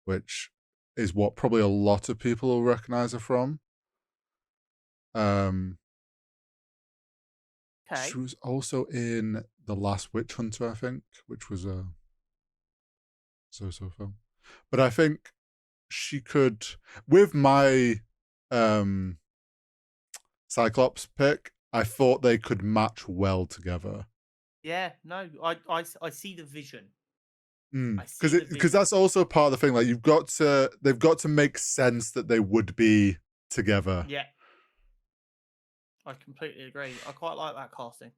which is what probably a lot of people will recognize her from. She was also in The Last Witch Hunter, I think, which was a so-so film. But I think she could, with my Cyclops pick, I thought they could match well together. Yeah, no, I see the vision. Because that's also part of the thing. Like they've got to make sense that they would be together. Yeah, I completely agree. I quite like that casting.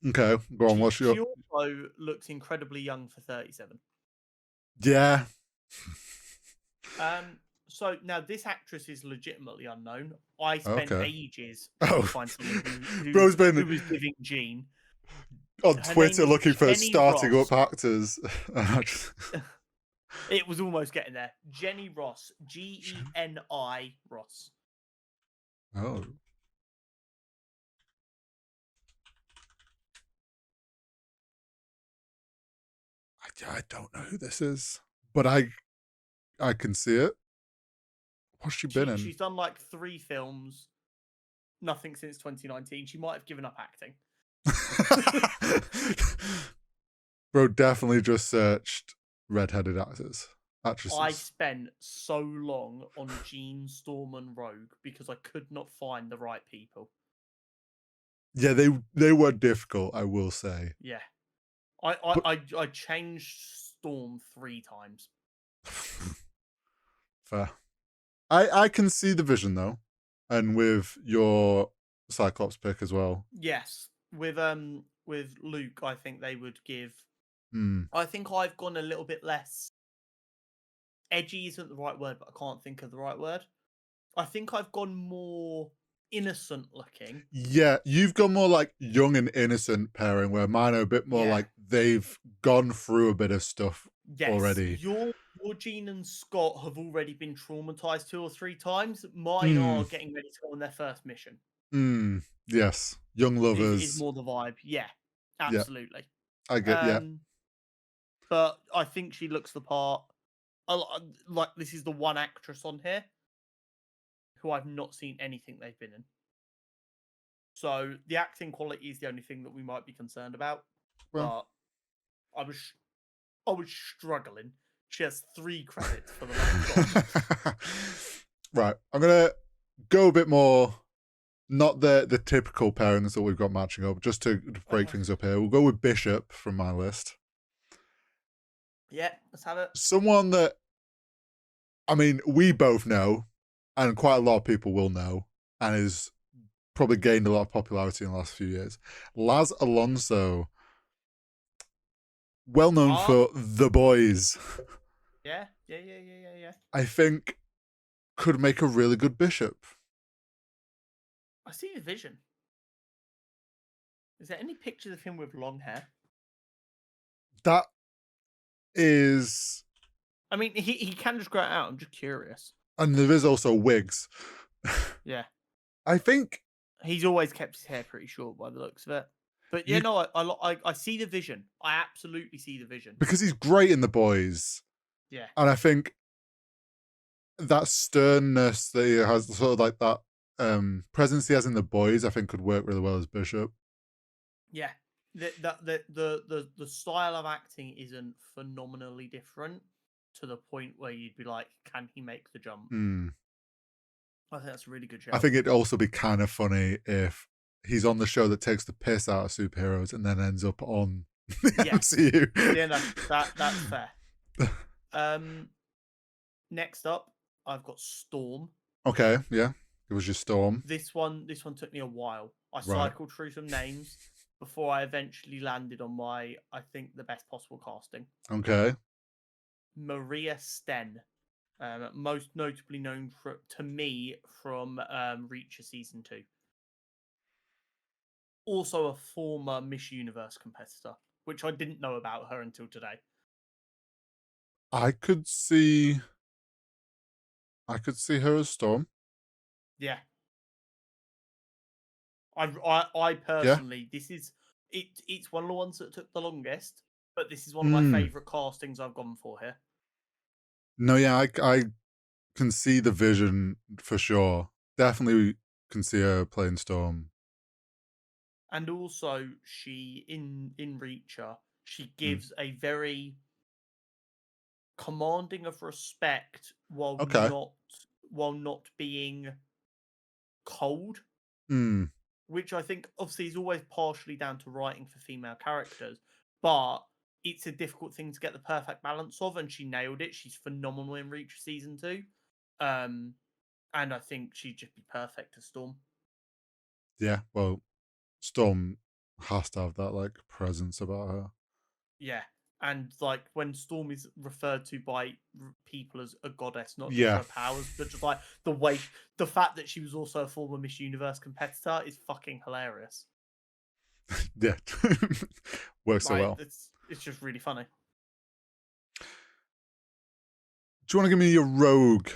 Okay, go on. She also looks incredibly young for 37. Yeah. So now this actress is legitimately unknown. I spent ages to find someone who was giving Jean on Twitter looking for starting up actors. It was almost getting there. Jenny Ross, Geni Ross. Oh. I don't know who this is, but I can see it. What's she been in? She's done like 3 films. Nothing since 2019. She might have given up acting. Bro, definitely just searched redheaded actresses. I spent so long on Jean, Storm, and Rogue because I could not find the right people. Yeah, they were difficult, I will say. Yeah. I changed Storm 3 times. Fair. I can see the vision though, and with your Cyclops pick as well. Yes, with Luke, I think they would give. I think I've gone a little bit less. Edgy isn't the right word, but I can't think of the right word. I think I've gone more innocent looking. Yeah, you've gone more like young and innocent pairing, where mine are a bit more like they've gone through a bit of stuff already. Your Jean and Scott have already been traumatized 2 or 3 times. Mine are getting ready to go on their first mission. Yes, young lovers is more the vibe. Yeah, absolutely. I get but I think she looks the part. Like this is the one actress on here who I've not seen anything they've been in. So the acting quality is the only thing that we might be concerned about. But I was struggling. She has 3 credits for the last Right. I'm gonna go a bit more, not the typical pairings that we've got matching up, just to break things up here. We'll go with Bishop from my list. Yeah, let's have it. Someone that, I mean, we both know, and quite a lot of people will know, and has probably gained a lot of popularity in the last few years. Laz Alonso. well known for The Boys. Yeah. I think could make a really good Bishop. I see the vision. Is there any pictures of him with long hair? That is... I mean, he can just grow it out. I'm just curious. And there is also wigs. Yeah. I think... He's always kept his hair pretty short by the looks of it. But yeah, no, I see the vision. I absolutely see the vision. Because he's great in The Boys. Yeah. And I think that sternness that he has, sort of like that presence he has in The Boys, I think could work really well as Bishop. Yeah. The style of acting isn't phenomenally different to the point where you'd be like, can he make the jump? I think that's a really good show. I think it'd also be kind of funny if he's on the show that takes the piss out of superheroes and then ends up on the MCU. Yeah, no, that's fair. Next up, I've got Storm. Okay, yeah. It was your Storm. This one took me a while. I cycled through some names before I eventually landed on I think, the best possible casting. Okay. Maria Sten. Most notably known to me from Reacher Season 2. Also a former Miss Universe competitor, which I didn't know about her until today. I could see her as Storm. Yeah. I personally, this is it's one of the ones that took the longest, but this is one of my favourite castings I've gone for here. No, yeah, I can see the vision for sure. Definitely can see her playing Storm. And also, she in Reacher, she gives a very commanding of respect while not being cold. Which I think obviously is always partially down to writing for female characters, but it's a difficult thing to get the perfect balance of, and she nailed it. She's phenomenal in Reacher Season 2. And I think she'd just be perfect as Storm. Yeah, well, Storm has to have that like presence about her. Yeah, and like when Storm is referred to by people as a goddess, not just her powers, but just like the fact that she was also a former Miss Universe competitor is fucking hilarious. Yeah, works so well. It's just really funny. Do you want to give me your rogue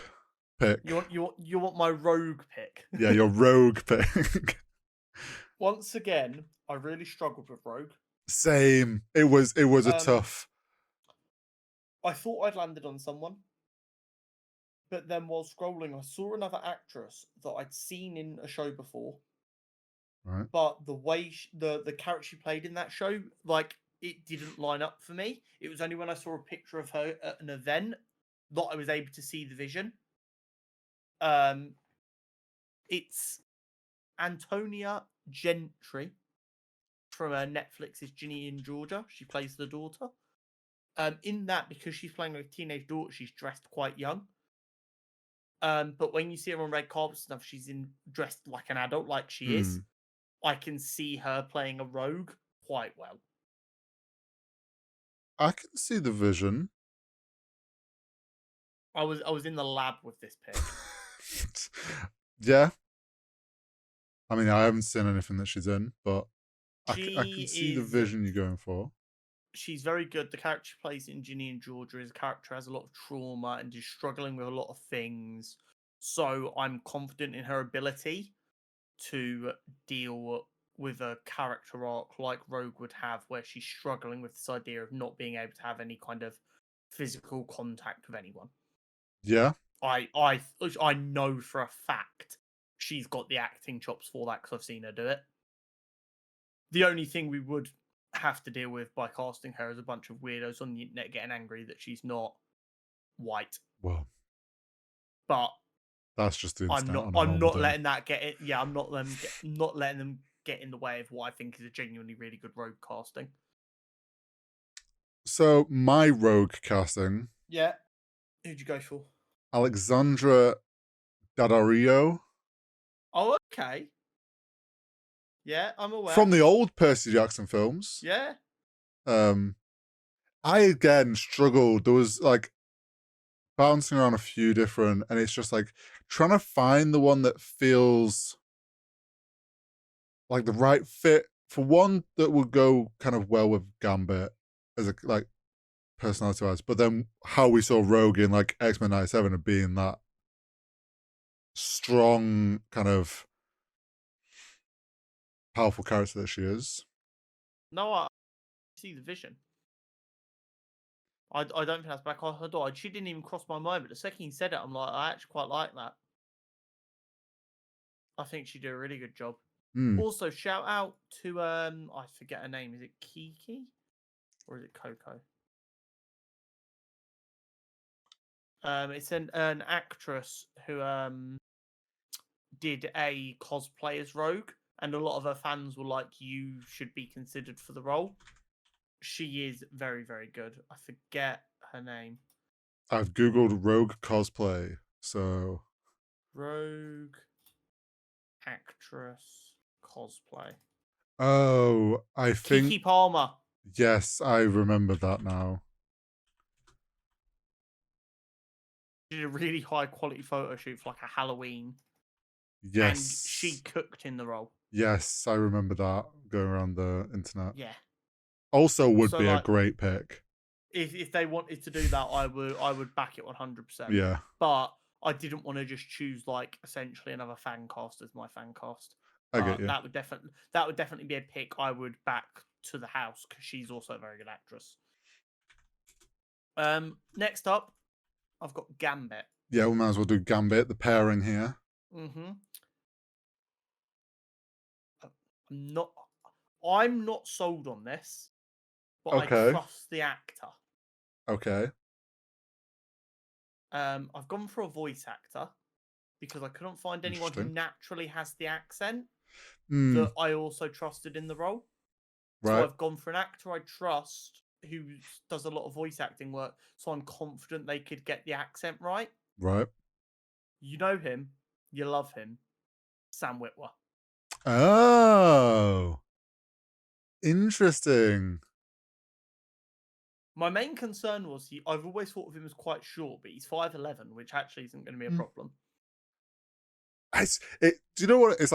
pick? You want my rogue pick? Yeah, your rogue pick. Once again, I really struggled with rogue. Same. It was a tough. I thought I'd landed on someone, but then while scrolling, I saw another actress that I'd seen in a show before. Right. But the way the character she played in that show, like, it didn't line up for me. It was only when I saw a picture of her at an event that I was able to see the vision. It's Antonia Gentry from Netflix's Ginny in Georgia. She plays the daughter. In that, because she's playing a teenage daughter, she's dressed quite young. But when you see her on red carpet stuff, she's dressed like an adult, like she is. I can see her playing a rogue quite well. I can see the vision. I was in the lab with this pick. Yeah. I mean, I haven't seen anything that she's in, but I can see the vision you're going for. She's very good. The character she plays in Ginny and Georgia is a character who has a lot of trauma and is struggling with a lot of things. So I'm confident in her ability to deal with a character arc like Rogue would have, where she's struggling with this idea of not being able to have any kind of physical contact with anyone. Yeah. I know for a fact she's got the acting chops for that because I've seen her do it. The only thing we would have to deal with by casting her is a bunch of weirdos on the internet getting angry that she's not white. Well, but that's just the I'm not letting that get it. Yeah, I'm not letting them get in the way of what I think is a genuinely really good rogue casting. So my rogue casting. Yeah. Who'd you go for? Alexandra Daddario. Oh, okay. Yeah, I'm aware. From the old Percy Jackson films. Yeah. I again struggled. There was like bouncing around a few different, and it's just like trying to find the one that feels like the right fit for one that would go kind of well with Gambit as a like personality wise, but then how we saw Rogue in like X-Men 97 of being that strong kind of powerful character that she is. No, I see the vision. I don't think that's back on her door. She didn't even cross my mind, but the second you said it, I'm like, I actually quite like that. I think she did a really good job. Also, shout out to I forget her name. Is it Kiki or is it Coco? It's an actress who did a cosplay as Rogue, and a lot of her fans were like, "You should be considered for the role." She is very, very good. I forget her name. I've googled Rogue cosplay, so Rogue actress cosplay. Oh, I think Kiki Palmer. Yes, I remember that now. She did a really high quality photo shoot for like a Halloween. Yes. And she cooked in the role. Yes, I remember that going around the internet. Yeah. Also would be like, a great pick. If they wanted to do that, I would back it 100%. Yeah. But I didn't want to just choose like essentially another fan cast as my fan cast. I get you. That would definitely be a pick I would back to the house because she's also a very good actress. Next up, I've got Gambit. Yeah, we might as well do Gambit, the pairing here. I'm not sold on this, but okay. I trust the actor. Okay. I've gone for a voice actor because I couldn't find anyone who naturally has the accent that I also trusted in the role. Right. So I've gone for an actor I trust who does a lot of voice acting work, so I'm confident they could get the accent right. Right. You know him. You love him. Sam Witwer. Oh. Interesting. My main concern was I've always thought of him as quite short, but he's 5'11", which actually isn't going to be a problem. Do you know what? It's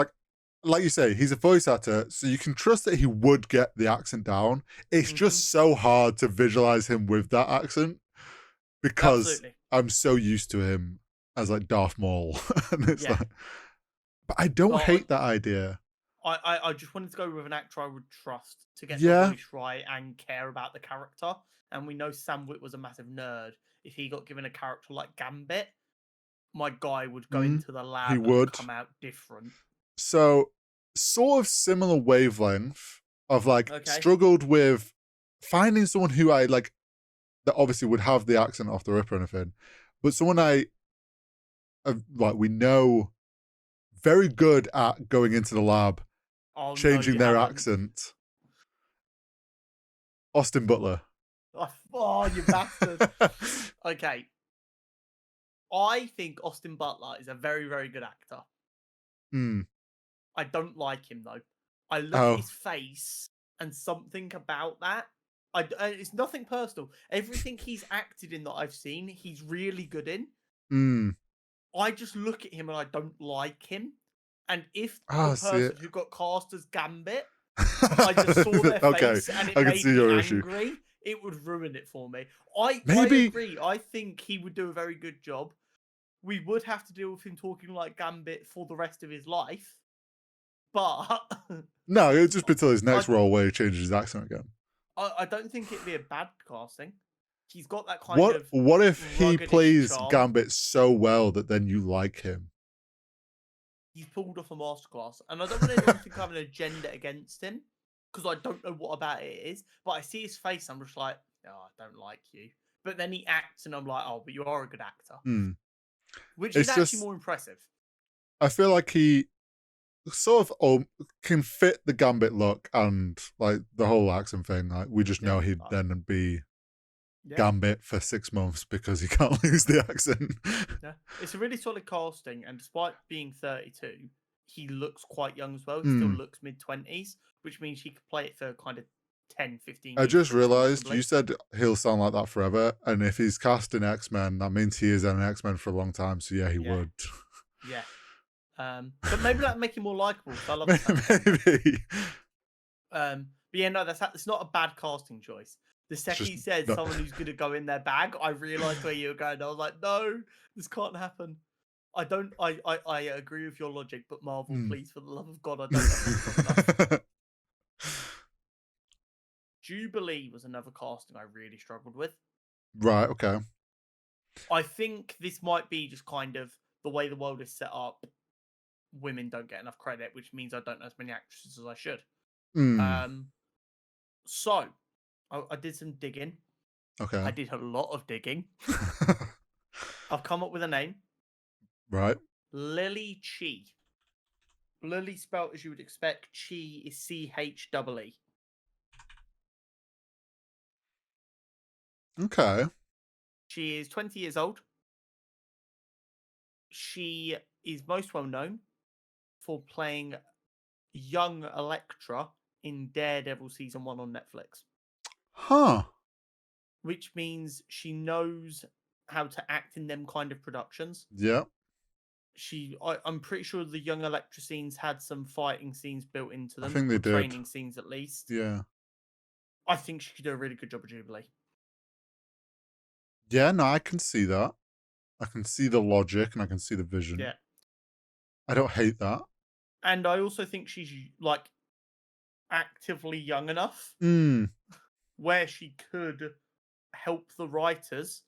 like you say, he's a voice actor, so you can trust that he would get the accent down. It's just so hard to visualize him with that accent because I'm so used to him as like Darth Maul. And it's like, but I don't hate that idea. I just wanted to go with an actor I would trust to get the voice right and care about the character. And we know Sam Witwer was a massive nerd. If he got given a character like Gambit, my guy would go into the lab and come out different. So, sort of similar wavelength of like struggled with finding someone who I like that obviously would have the accent off the rip or anything, but someone like we know very good at going into the lab, changing their accent. Austin Butler. Oh, you bastard. Okay. I think Austin Butler is a very, very good actor. I don't like him, though. I look at his face and something about that. It's nothing personal. Everything he's acted in that I've seen, he's really good in. I just look at him and I don't like him. And if the person who got cast as Gambit, I just saw their face and it made me angry, it would ruin it for me. I agree. I think he would do a very good job. We would have to deal with him talking like Gambit for the rest of his life. But no, it'll just be till his next role where he changes his accent again. I don't think it'd be a bad casting. He's got that kind of. What if he plays Gambit so well that then you like him? He's pulled off a masterclass, and I don't want anyone to think I have an agenda against him because I don't know what about it is. But I see his face, I'm just like, oh, I don't like you. But then he acts, and I'm like, oh, but you are a good actor, which is actually more impressive. I feel like he sort of can fit the Gambit look and like the whole accent thing. Like we just know he'd then be Gambit for 6 months because he can't lose the accent. It's a really solid casting, and despite being 32, he looks quite young as well. He still looks mid-20s, which means he could play it for kind of 10, 15 I years. just realised possibly. you said he'll sound like that forever, and if he's cast in X-Men, that means he is an X-Men for a long time, so yeah, he would. Yeah. But maybe that'd make him more likable, because I love the sound. Maybe. But yeah, no, it's not a bad casting choice. The second he said someone who's going to go in their bag, I realised where you were going. I was like, no, this can't happen. I agree with your logic, but Marvel, please, for the love of God, I don't know if enough. Jubilee was another casting I really struggled with. Right, okay. I think this might be just kind of the way the world is set up. Women don't get enough credit, which means I don't know as many actresses as I should. So, I did some digging. Okay. I did a lot of digging. I've come up with a name. Right. Lily Chi. Lily spelled as you would expect. Chi is C-H-E-E. Okay. She is 20 years old. She is most well known for playing young Elektra in Daredevil Season 1 on Netflix. Huh. Which means she knows how to act in them kind of productions. Yeah. I'm pretty sure the young Elektra scenes had some fighting scenes built into them. I think they did. Training scenes at least. Yeah. I think she could do a really good job of Jubilee. Yeah, no, I can see that. I can see the logic and I can see the vision. Yeah. I don't hate that. And I also think she's like actively young enough where she could help the writers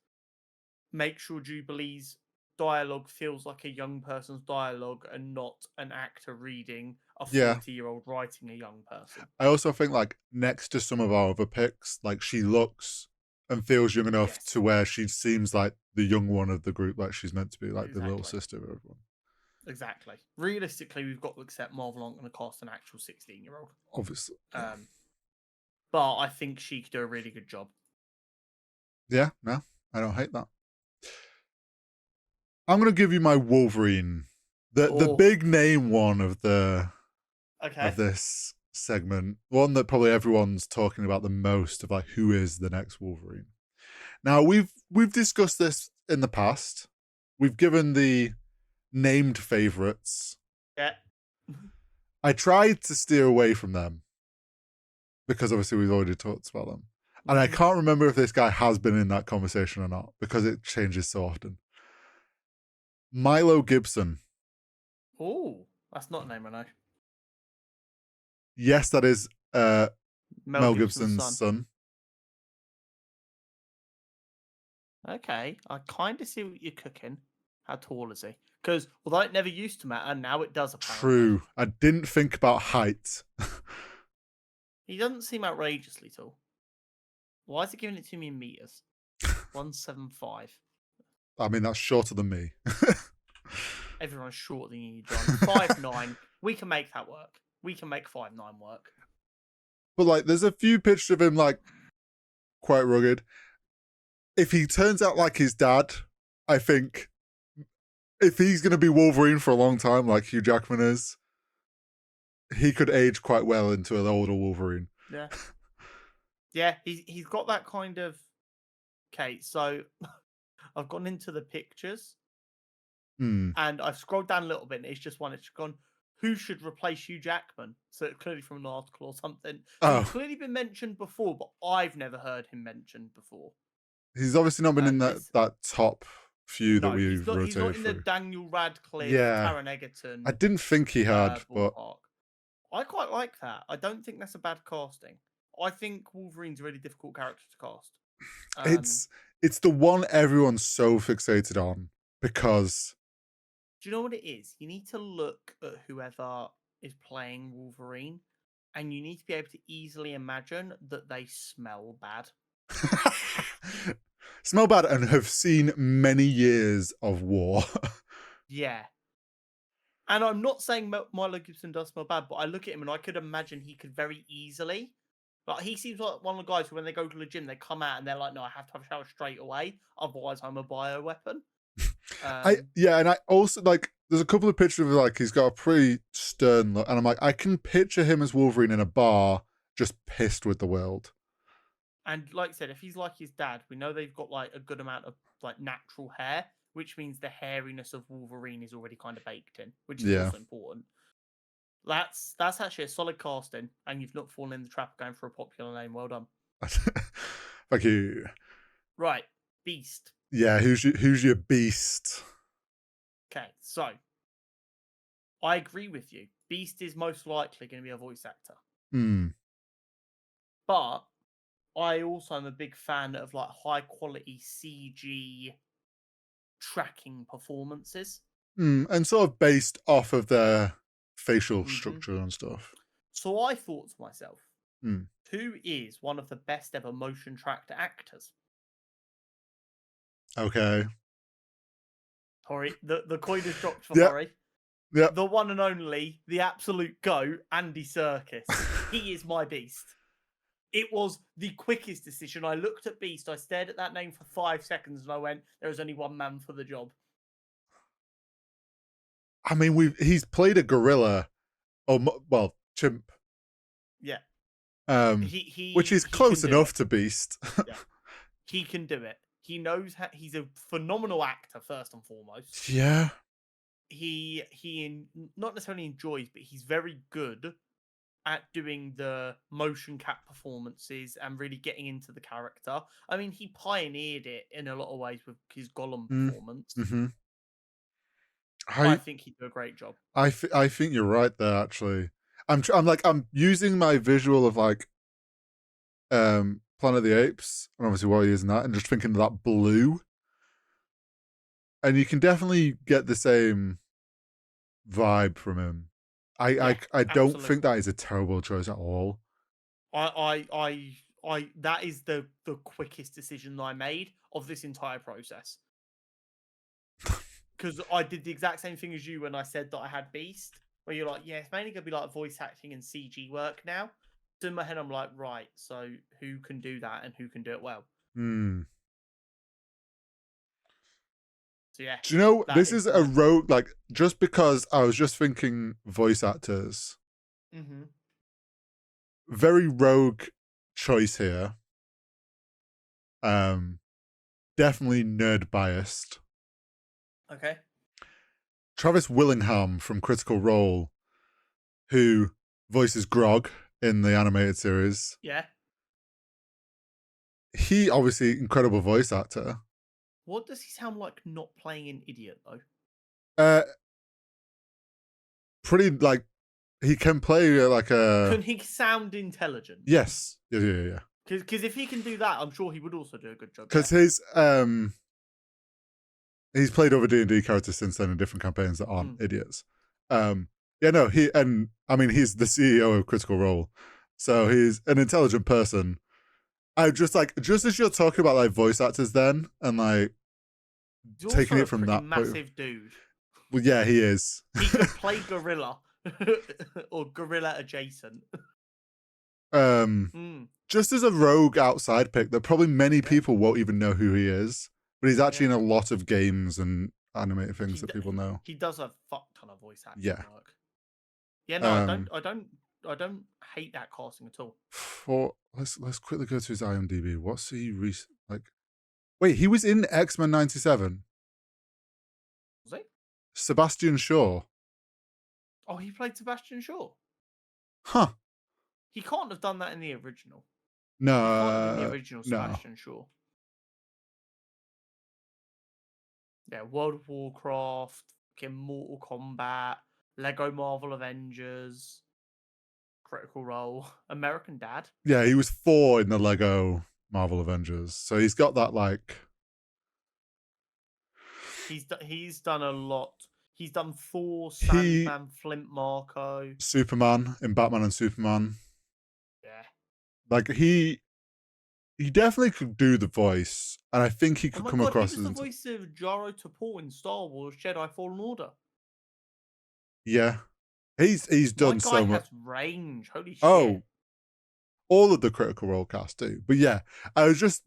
make sure Jubilee's dialogue feels like a young person's dialogue and not an actor reading a 40-year-old writing a young person. I also think, like, next to some of our other picks, like, she looks and feels young enough to where she seems like the young one of the group, like she's meant to be, like the little sister of everyone. Exactly. Realistically, we've got to accept Marvel aren't going to cast an actual 16-year-old. Obviously. But I think she could do a really good job. Yeah, no, I don't hate that. I'm going to give you my Wolverine. The big name one of the of this segment. One that probably everyone's talking about the most, of like who is the next Wolverine. Now, we've discussed this in the past. We've given the named favorites. Yeah. I tried to steer away from them because obviously we've already talked about them. And I can't remember if this guy has been in that conversation or not because it changes so often. Milo Gibson. Oh, that's not a name I know. Yes, that is Mel Gibson's son. Okay, I kind of see what you're cooking. How tall is he? Because although it never used to matter, now it does apparently. True. I didn't think about height. He doesn't seem outrageously tall. Why is it giving it to me in meters? 175. I mean, that's shorter than me. Everyone's shorter than you, John. 5'9". We can make that work. We can make 5'9" work. But like, there's a few pictures of him like quite rugged. If he turns out like his dad, I think if he's going to be Wolverine for a long time, like Hugh Jackman is, he could age quite well into an older Wolverine. Yeah. Yeah, he's got that kind of... Okay, so I've gone into the pictures and I've scrolled down a little bit and it's just gone, who should replace Hugh Jackman? So it's clearly from an article or something. He's clearly been mentioned before, but I've never heard him mentioned before. He's obviously not been in that top few that we've rotated he's not in the through. Daniel Radcliffe, Taron Egerton. I didn't think he had, but I quite like that. I don't think that's a bad casting. I think Wolverine's a really difficult character to cast. It's the one everyone's so fixated on because... Do you know what it is? You need to look at whoever is playing Wolverine and you need to be able to easily imagine that they smell bad. Smell bad and have seen many years of war. Yeah. And I'm not saying Milo Gibson does smell bad, but I look at him and I could imagine he could very easily... Like, he seems like one of the guys who, when they go to the gym, they come out and they're like, no, I have to have a shower straight away. Otherwise, I'm a bioweapon. And I also, like, there's a couple of pictures of, like, he's got a pretty stern look. And I'm like, I can picture him as Wolverine in a bar just pissed with the world. And like I said, if he's like his dad, we know they've got like a good amount of like natural hair, which means the hairiness of Wolverine is already kind of baked in, which is also important. That's actually a solid casting, and you've not fallen in the trap of going for a popular name. Well done. Thank you. Right, Beast. Yeah, who's your Beast? Okay, so I agree with you. Beast is most likely going to be a voice actor. But I also am a big fan of like high quality CG tracking performances. And sort of based off of their facial structure and stuff. So I thought to myself, who is one of the best ever motion tracked actors? Okay. Sorry, the coin is dropped for Murray. Yeah. The one and only, the absolute GOAT, Andy Serkis. He is my Beast. It was the quickest decision. I looked at Beast, I stared at that name for 5 seconds, and I went, there is only one man for the job. I mean, he's played a gorilla, chimp. Yeah. Which is close enough to Beast. Yeah. He can do it. He knows how. He's a phenomenal actor, first and foremost. Yeah. He not necessarily enjoys, but he's very good at doing the motion cap performances and really getting into the character. I mean, he pioneered it in a lot of ways with his Gollum performance. I think he'd do a great job. I think you're right there. Actually, I'm using my visual of like, Planet of the Apes, and obviously while using that, and just thinking of that blue, and you can definitely get the same vibe from him. I don't think that is a terrible choice at all. That is the quickest decision I made of this entire process. Because I did the exact same thing as you when I said that I had Beast, where you're like, yeah, it's mainly going to be like voice acting and CG work now. So in my head, I'm like, right, so who can do that and who can do it well? So yeah. Do you know, this is a rogue, like, just because I was just thinking voice actors. Very rogue choice here. Definitely nerd biased. Okay. Travis Willingham from Critical Role, who voices Grog in the animated series. Yeah. He obviously incredible voice actor. What does he sound like not playing an idiot though? Pretty like he can play like a. Can he sound intelligent? Yes. Yeah. Because if he can do that, I'm sure he would also do a good job. Because he's played other D&D characters since then in different campaigns that aren't idiots. He's the CEO of Critical Role, so he's an intelligent person. I just as you're talking about like voice actors then and like taking it from that massive dude. Well, yeah, he is. He could play gorilla or gorilla adjacent. Just as a rogue outside pick that probably many people won't even know who he is, but he's actually in a lot of games and animated things that people know. He does a fuck ton of voice acting work. Yeah, no, I don't hate that casting at all. Let's quickly go to his IMDb. What's he like? Wait, he was in X-Men 97. Was he? Sebastian Shaw. Oh, he played Sebastian Shaw. Huh. He can't have done that in the original. No. The original Sebastian Shaw. Yeah, World of Warcraft, Mortal Kombat, Lego Marvel Avengers, Critical Role, American Dad. Yeah, he was 4 in the Lego Marvel Avengers, so he's got that like. He's done a lot. He's done Thor, Sandman, Flint Marco, Superman in Batman and Superman. Yeah, like he definitely could do the voice, and I think he could come across as the voice of Jaro Tapor in Star Wars Jedi Fallen Order. Yeah, he's done so much. Has range. Holy shit! Oh, all of the Critical Role cast do, but yeah, I was just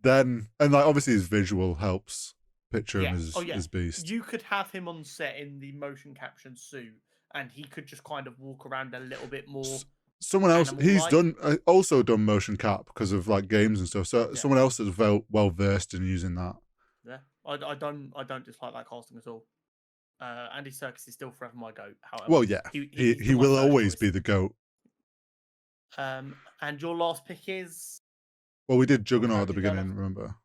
then, and like obviously his visual helps picture him as Beast. You could have him on set in the motion caption suit, and he could just kind of walk around a little bit more. someone else, Animal he's Light. done also done motion cap because of like games and stuff. So Yeah. someone else is well versed in using that. Yeah, I don't dislike that casting at all. Andy Serkis is still forever my goat. However, Well, yeah, he will always be the goat. And your last pick is? Well, we did Juggernaut at the beginning. Remember?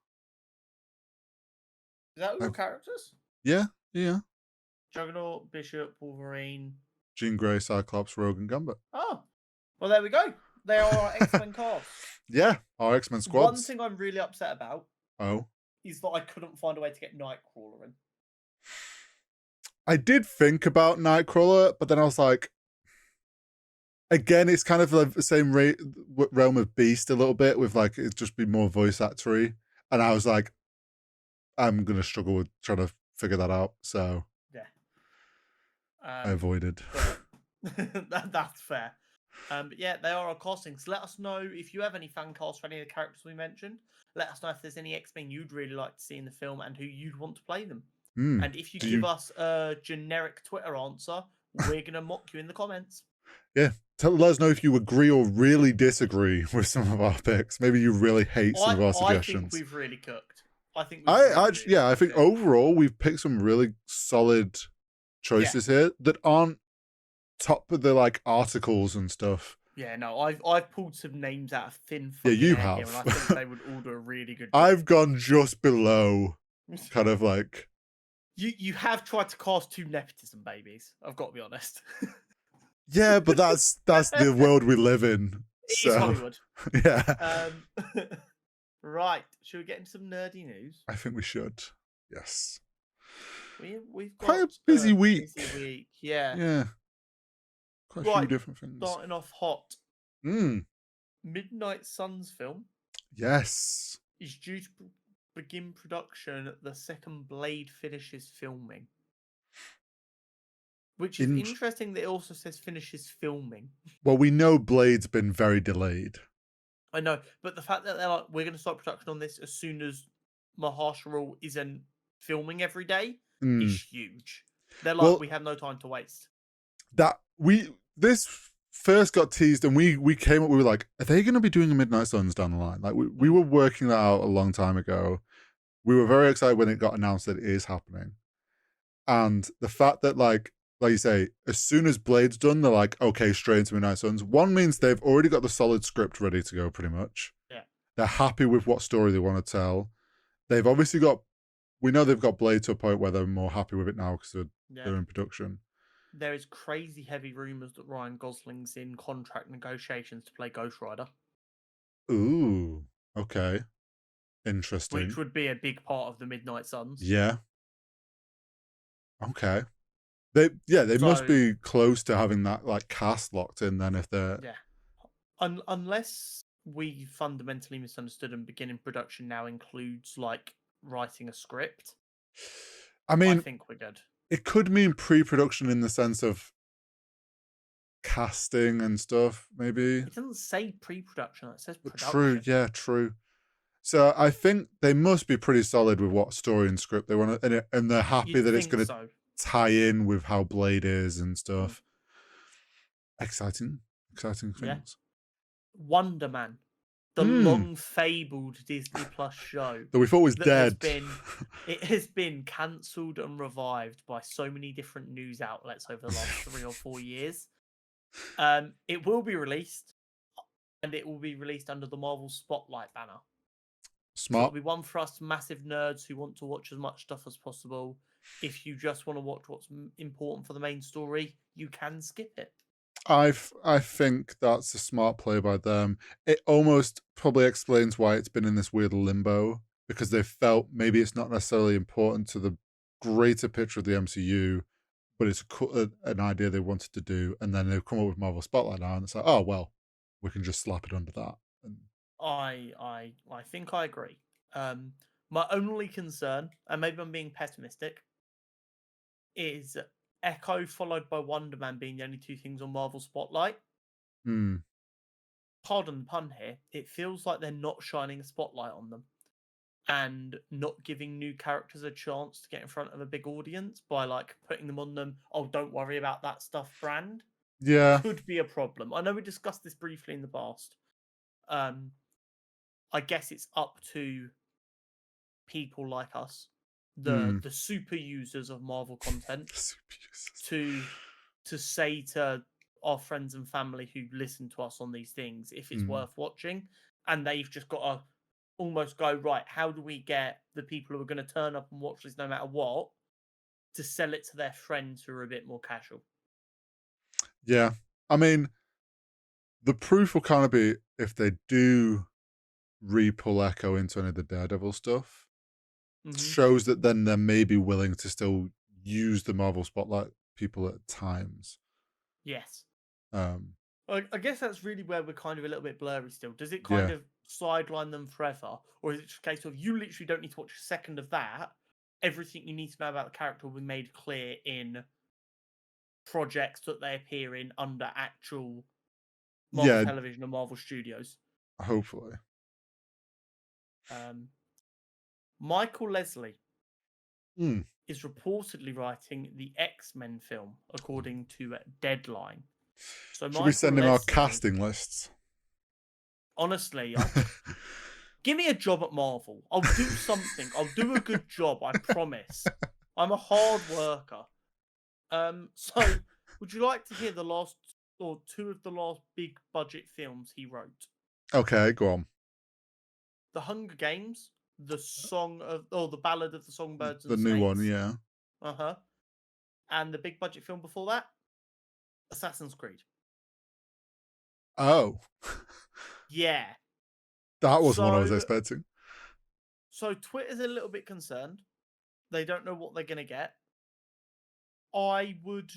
Is that all your characters? Yeah. Juggernaut, Bishop, Wolverine, Jean Grey, Cyclops, Rogue, and Gambit. Oh, well, there we go. They are our X-Men cast. Yeah, our X-Men squads. One thing I'm really upset about is that I couldn't find a way to get Nightcrawler in. I did think about Nightcrawler, but then I was like, again, it's kind of like the same realm of Beast a little bit, with like it'd just be more voice actory. And I was like, I'm gonna struggle with trying to figure that out. So yeah, I avoided. That's fair. But yeah, they are our castings. Let us know if you have any fan casts for any of the characters we mentioned. Let us know if there's any X-Men you'd really like to see in the film and who you'd want to play them. And if you give us a generic Twitter answer, we're going to mock you in the comments. Yeah. Let us know if you agree or really disagree with some of our picks. Maybe you really hate some of our suggestions. I think we've really cooked. I think overall we've picked some really solid choices here that aren't top of the like articles and stuff. Yeah, no, I've pulled some names out of thin. Yeah, you have. Here, and I think they would all do a really good job. I've gone just below, kind of like. You have tried to cast two nepotism babies. I've got to be honest. Yeah, but that's the world we live in. It's Hollywood. Yeah. Right. Should we get into some nerdy news? I think we should. Yes. We've got quite a busy week. Yeah. Yeah. Quite a few different things. Starting off hot. Midnight Suns film. Yes. Is due to begin production the second Blade finishes filming. Which is interesting that it also says finishes filming. Well, we know Blade's been very delayed. I know, but the fact that they're like, we're going to start production on this as soon as Mahershala isn't filming every day is huge. They're like, we have no time to waste. This first got teased and we came up, we were like, are they going to be doing a Midnight Suns down the line? Like we were working that out a long time ago. We were very excited when it got announced that it is happening. And the fact that like you say, as soon as Blade's done, they're like, okay, straight into Midnight Suns. One means they've already got the solid script ready to go pretty much. Yeah. They're happy with what story they want to tell. They've obviously we know they've got Blade to a point where they're more happy with it now because they're in production. There is crazy heavy rumours that Ryan Gosling's in contract negotiations to play Ghost Rider. Ooh, okay. Interesting. Which would be a big part of the Midnight Suns. Yeah. Okay. They must be close to having that like cast locked in then if they're... Yeah. Unless we fundamentally misunderstood and beginning production now includes like writing a script. I mean, I think we're good. It could mean pre-production in the sense of casting and stuff, maybe. It doesn't say pre-production, it says production. True, yeah, true. So I think they must be pretty solid with what story and script they want to, and they're happy that it's going to tie in with how Blade is and stuff. Exciting things. Yeah. Wonder Man, the long-fabled Disney Plus show that we thought was dead. It has been cancelled and revived by so many different news outlets over the last 3 or 4 years. It will be released, and it will be released under the Marvel Spotlight banner. Smart. So it'll be one for us massive nerds who want to watch as much stuff as possible. If you just want to watch what's important for the main story, you can skip it. I think that's a smart play by them. It almost probably explains why it's been in this weird limbo, because they felt maybe it's not necessarily important to the greater picture of the MCU, but it's an idea they wanted to do, and then they've come up with Marvel Spotlight now, and it's like, oh well, we can just slap it under that. I think I agree. My only concern, and maybe I'm being pessimistic, is Echo followed by Wonder Man being the only two things on Marvel Spotlight. Pardon the pun here. It feels like they're not shining a spotlight on them and not giving new characters a chance to get in front of a big audience by like putting them on them. Oh, don't worry about that stuff brand. Yeah. could be a problem. I know we discussed this briefly in the past. I guess it's up to people like us, the super users of Marvel content, to say to our friends and family who listen to us on these things if it's worth watching, and they've just got to almost go, right, how do we get the people who are going to turn up and watch this no matter what to sell it to their friends who are a bit more casual? Yeah. I mean, the proof will kind of be if they do re-pull Echo into any of the Daredevil stuff. Shows that then they're maybe willing to still use the Marvel spotlight people at times. Yes. I guess that's really where we're kind of a little bit blurry still. Does it kind of sideline them forever? Or is it just a case of you literally don't need to watch a second of that? Everything you need to know about the character will be made clear in projects that they appear in under actual Marvel Television and Marvel Studios. Hopefully. Michael Leslie is reportedly writing the X-Men film, according to Deadline. So should we send him our casting lists? Honestly, give me a job at Marvel. I'll do something. I'll do a good job, I promise. I'm a hard worker. So, would you like to hear the last or two of the last big budget films he wrote? Okay, go on. The Hunger Games, the Ballad of the Songbirds and the new one, yeah. And the big budget film before that, Assassin's Creed. Oh. Yeah. That was what I was expecting. So Twitter's a little bit concerned. They don't know what they're going to get. I would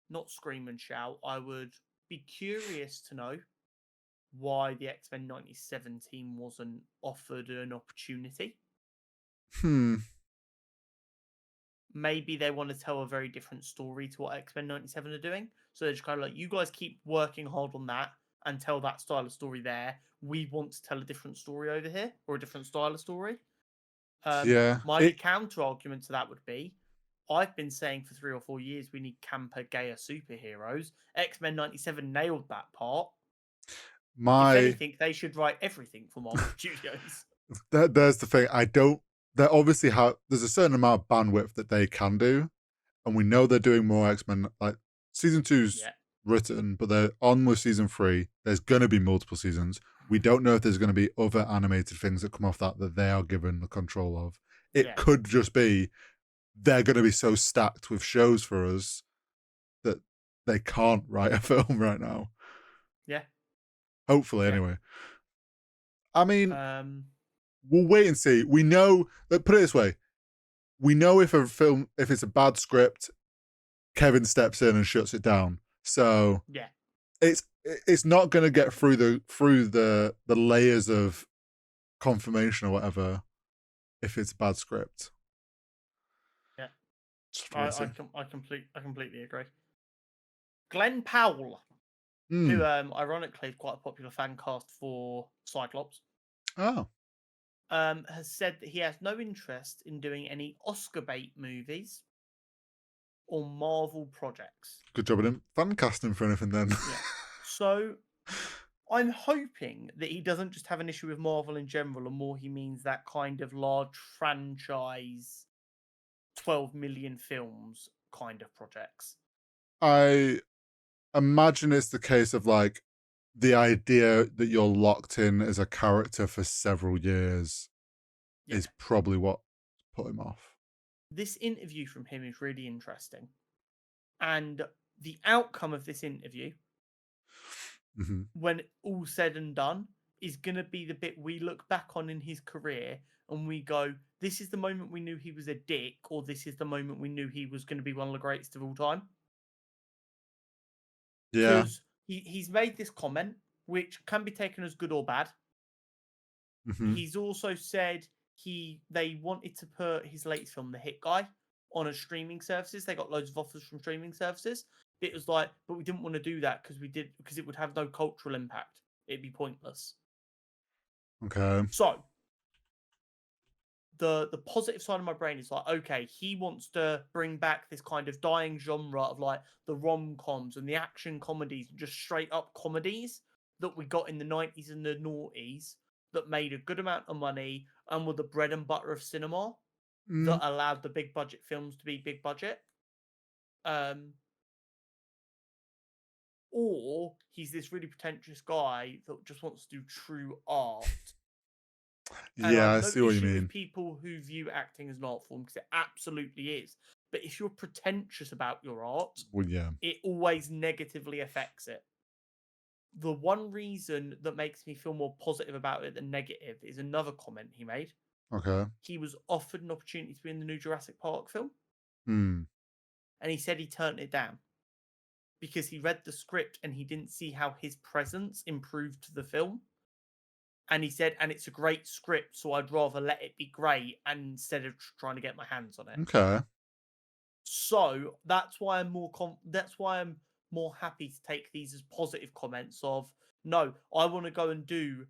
not scream and shout. I would be curious to know why the X-Men 97 team wasn't offered an opportunity. Maybe they want to tell a very different story to what X-Men 97 are doing. So they're just kind of like, you guys keep working hard on that and tell that style of story there. We want to tell a different story over here, or a different style of story. My counter argument to that would be, I've been saying for 3 or 4 years we need camper, gayer superheroes. X-Men 97 nailed that part. If anything, they should write everything for Marvel Studios. There's the thing. They obviously there's a certain amount of bandwidth that they can do, and we know they're doing more X-Men. Like season 2's written, but they're on with season 3. There's going to be multiple seasons. We don't know if there's going to be other animated things that come off that they are given the control of. It could just be they're going to be so stacked with shows for us that they can't write a film right now. Yeah. Hopefully, anyway. I mean, we'll wait and see. We know, put it this way, we know if it's a bad script, Kevin steps in and shuts it down. So it's not going to get through the layers of confirmation or whatever if it's a bad script. Yeah, I completely agree. Glenn Powell, who ironically is quite a popular fan cast for Cyclops, has said that he has no interest in doing any Oscar bait movies or Marvel projects. Good job, I didn't fan casting for anything then. Yeah. So I'm hoping that he doesn't just have an issue with Marvel in general, and more he means that kind of large franchise, 12 million films kind of projects. I imagine it's the case of like the idea that you're locked in as a character for several years is probably what put him off. This interview from him is really interesting. And the outcome of this interview, when all said and done, is going to be the bit we look back on in his career and we go, this is the moment we knew he was a dick, or this is the moment we knew he was going to be one of the greatest of all time. Yeah. Because he's made this comment, which can be taken as good or bad. He's also said they wanted to put his latest film, The Hit Guy, on a streaming services. They got loads of offers from streaming services. It was like, but we didn't want to do that because it would have no cultural impact. It'd be pointless. Okay. So the positive side of my brain is like, okay, he wants to bring back this kind of dying genre of like the rom-coms and the action comedies, just straight up comedies that we got in the 90s and the noughties that made a good amount of money and were the bread and butter of cinema that allowed the big budget films to be big budget. Or he's this really pretentious guy that just wants to do true art. Yeah, I see what you mean. With people who view acting as an art form, because it absolutely is. But if you're pretentious about your art, well, yeah, it always negatively affects it. The one reason that makes me feel more positive about it than negative is another comment he made. Okay. He was offered an opportunity to be in the new Jurassic Park film. And he said he turned it down because he read the script and he didn't see how his presence improved the film. And he said, and it's a great script, so I'd rather let it be great instead of trying to get my hands on it. Okay. So that's why I'm more happy to take these as positive comments of, no, I want to go and do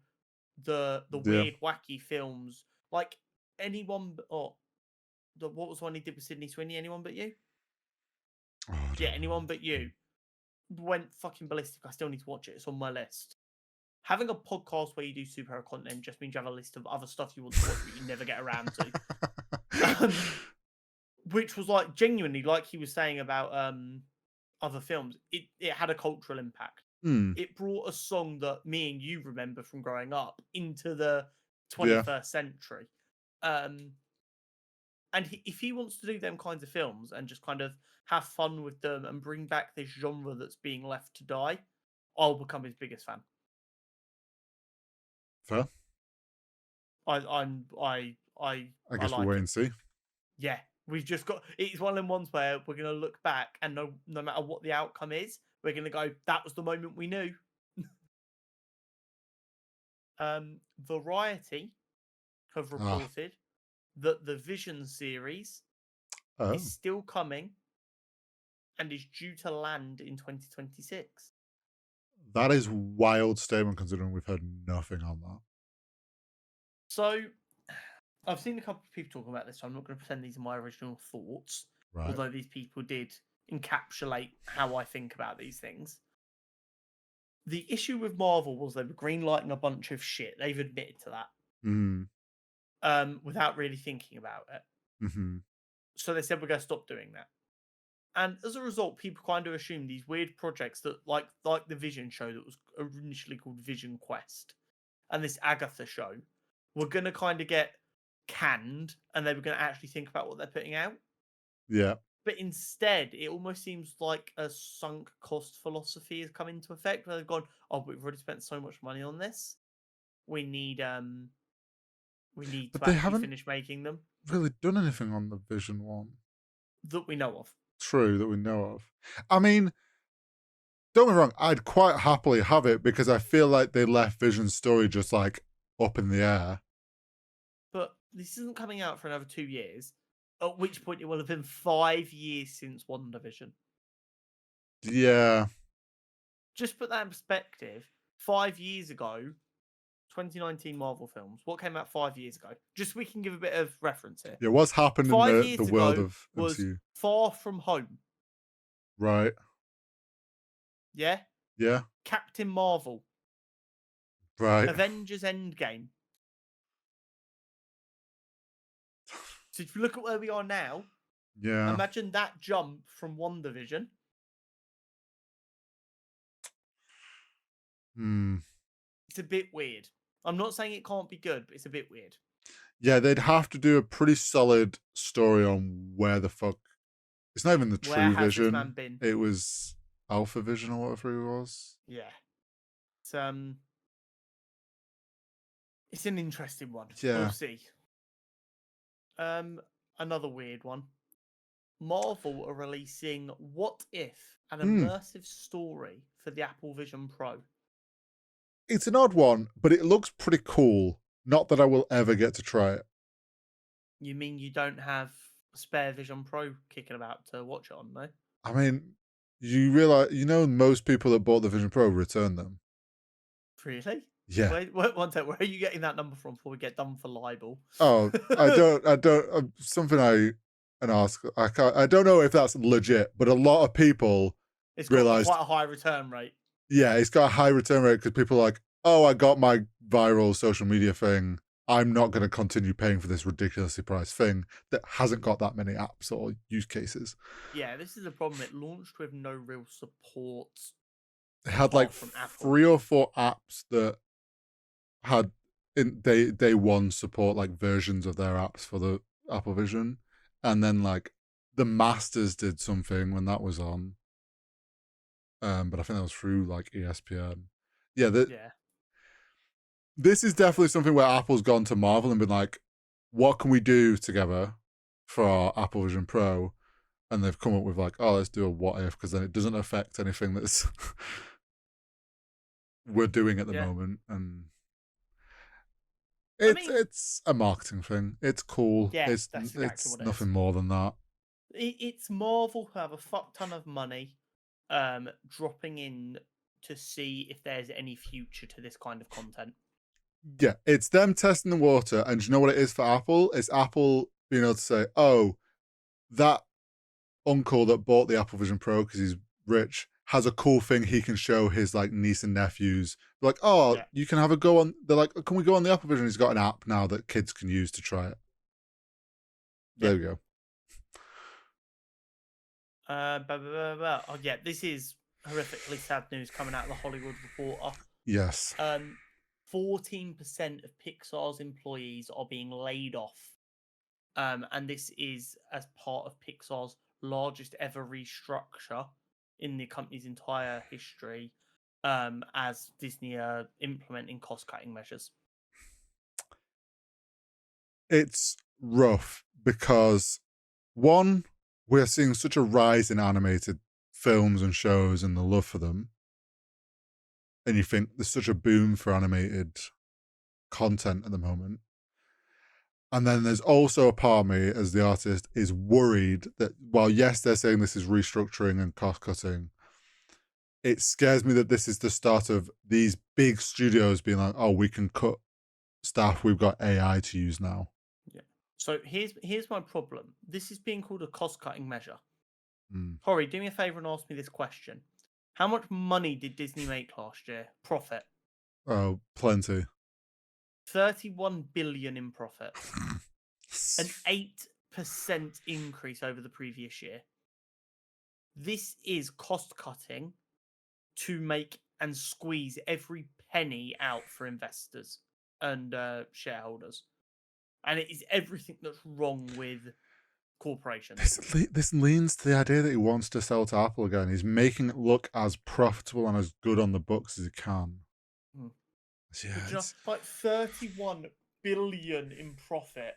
the weird, wacky films. Like what was one he did with Sydney Sweeney? Anyone But You? Oh, Anyone But You. Went fucking ballistic. I still need to watch it. It's on my list. Having a podcast where you do superhero content just means you have a list of other stuff you want to watch but you never get around to. Which was like genuinely, like he was saying about other films, it had a cultural impact. It brought a song that me and you remember from growing up into the 21st century. And if he wants to do them kinds of films and just kind of have fun with them and bring back this genre that's being left to die, I'll become his biggest fan. Fair. I guess we'll wait and see. Yeah, we've just got. It's one of them ones where we're going to look back and no matter what the outcome is, we're going to go, that was the moment we knew. Variety have reported that the Vision series is still coming and is due to land in 2026. That is wild statement considering we've heard nothing on that. So, I've seen a couple of people talking about this, so I'm not going to pretend these are my original thoughts. Right. Although these people did encapsulate how I think about these things. The issue with Marvel was they were greenlighting a bunch of shit. They've admitted to that. Without really thinking about it. So they said, we're going to stop doing that. And as a result, people kind of assume these weird projects that, like the Vision show that was initially called Vision Quest, and this Agatha show, were going to kind of get canned, and they were going to actually think about what they're putting out. Yeah. But instead, it almost seems like a sunk cost philosophy has come into effect, where they've gone, oh, we've already spent so much money on this. We need to actually finish making them. Really done anything on the Vision one that we know of. True, that we know of. I mean, don't get me wrong, I'd quite happily have it because I feel like they left Vision's story just like up in the air. But this isn't coming out for another 2 years, at which point it will have been 5 years since WandaVision. Yeah. Just put that in perspective. 5 years ago, 2019 Marvel films, what came out 5 years ago? Just so we can give a bit of reference here. Yeah, what's happened in the world of MCU? Was Far From Home. Right. Yeah? Yeah. Captain Marvel. Right. Avengers Endgame. So if you look at where we are now, yeah, imagine that jump from WandaVision. It's a bit weird. I'm not saying it can't be good, but it's a bit weird. Yeah, they'd have to do a pretty solid story on where the fuck. It's not even the true Vision. This man been? It was Alpha Vision or whatever it was. Yeah. It's an interesting one. Yeah. We'll see. Another weird one. Marvel are releasing What If, an immersive story for the Apple Vision Pro. It's an odd one, but it looks pretty cool. Not that I will ever get to try it. You mean you don't have a spare Vision Pro kicking about to watch it on, no? I mean, you realize, most people that bought the Vision Pro returned them. Really? Yeah. Wait, one second. Where are you getting that number from before we get done for libel? Oh, I don't. Something I ask. I don't know if that's legit, but a lot of people It's got quite a high return rate. Yeah, it's got a high return rate because people are like, oh, I got my viral social media thing. I'm not going to continue paying for this ridiculously priced thing that hasn't got that many apps or use cases. Yeah, this is a problem. It launched with no real support. It had like from Apple. 3 or 4 apps that had in day one support like versions of their apps for the Apple Vision, and then like the Masters did something when that was on. But I think that was through like ESPN. Yeah, this is definitely something where Apple's gone to Marvel and been like, what can we do together for our Apple Vision Pro? And they've come up with like, oh, let's do a what if, because then it doesn't affect anything that's we're doing at the moment. And it's a marketing thing. It's cool. Yeah, it's exactly what it nothing is. more than that. It's Marvel who have a fuck ton of money dropping in to see if there's any future to this kind of content. Yeah, it's them testing the water. And do you know what it is for Apple? It's Apple being able to say, oh, that uncle that bought the Apple Vision Pro because he's rich has a cool thing he can show his like niece and nephews. They're like, oh, yeah, you can have a go on. They're like, can we go on the Apple Vision? He's got an app now that kids can use to try it. Yeah. There we go. Oh yeah, this is horrifically sad news coming out of the Hollywood Reporter. Yes. 14% of Pixar's employees are being laid off. And this is as part of Pixar's largest ever restructure in the company's entire history, as Disney are implementing cost-cutting measures. It's rough because, one, we're seeing such a rise in animated films and shows and the love for them. And you think there's such a boom for animated content at the moment. And then there's also a part of me, as the artist, is worried that while, yes, they're saying this is restructuring and cost cutting, it scares me that this is the start of these big studios being like, oh, we can cut staff. We've got AI to use now. Yeah. So here's my problem. This is being called a cost-cutting measure. Hori, do me a favor and ask me this question. How much money did Disney make last year? Profit? Oh, plenty. 31 billion in profit. An 8% increase over the previous year. This is cost cutting to make and squeeze every penny out for investors and shareholders. And it is everything that's wrong with corporations. This leans to the idea that he wants to sell to Apple again. He's making it look as profitable and as good on the books as he can. Yeah, just like 31 billion in profit,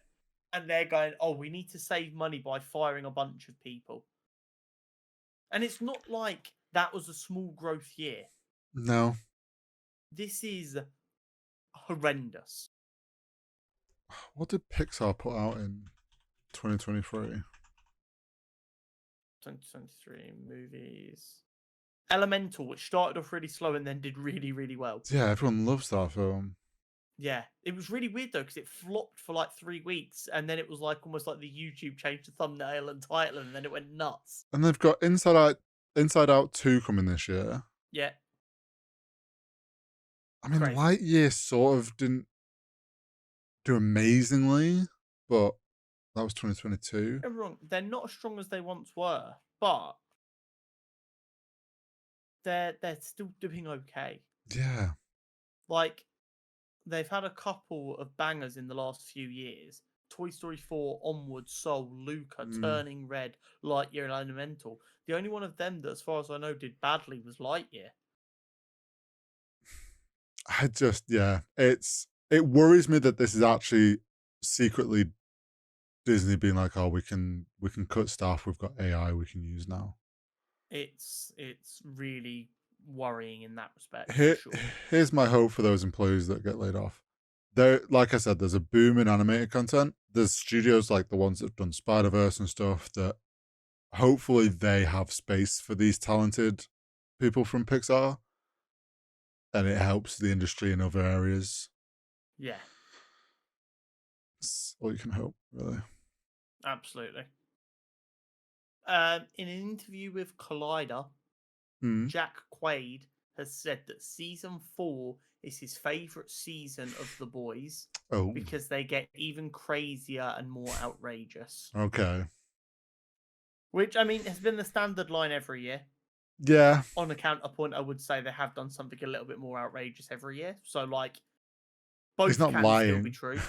and they're going, oh, we need to save money by firing a bunch of people. And it's not like that was a small growth year. No. This is horrendous. What did Pixar put out in 2023? 2023 movies. Elemental, which started off really slow and then did really, really well. Yeah, everyone loves that film. Yeah, it was really weird though, because it flopped for like 3 weeks, and then it was like almost like the YouTube changed the thumbnail and title, and then it went nuts. And they've got Inside Out 2 coming this year. Yeah. I mean, Lightyear sort of didn't do amazingly, but that was 2022. They're not as strong as they once were, but they're still doing okay. Yeah. Like, they've had a couple of bangers in the last few years. Toy Story 4, Onward, Soul, Luca, Turning Red, Lightyear, and Elemental. The only one of them that, as far as I know, did badly was Lightyear. It worries me that this is actually secretly Disney being like, oh, we can cut staff. We've got AI we can use now. It's really worrying in that respect. Here's my hope for those employees that get laid off. There, like I said, there's a boom in animated content. There's studios like the ones that have done Spider-Verse and stuff that hopefully they have space for these talented people from Pixar. and it helps the industry in other areas. Yeah. It's all you can hope, really. Absolutely. In an interview with Collider, Jack Quaid has said that season 4 is his favourite season of The Boys because they get even crazier and more outrageous. Okay. Which, I mean, has been the standard line every year. Yeah. On a counterpoint, I would say they have done something a little bit more outrageous every year. So, like, both He's not can lying. still be true.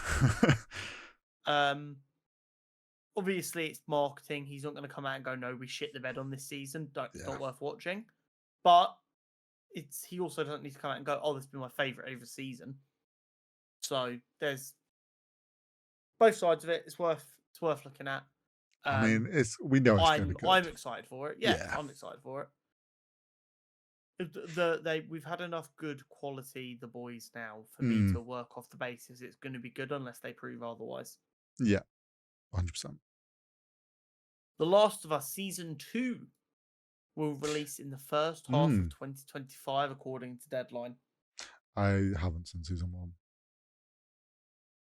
Obviously, it's marketing. He's not going to come out and go, no, we shit the bed on this season. It's not worth watching. But he also doesn't need to come out and go, oh, this has been my favourite over season. So there's both sides of it. It's worth looking at. I mean, we know it's going to be good. I'm excited for it. Yeah, I'm excited for it. We've had enough good quality The Boys now for me to work off the basis it's going to be good unless they prove otherwise. Yeah, 100%. The Last of Us Season 2 will release in the first half of 2025, according to Deadline. I haven't seen Season 1.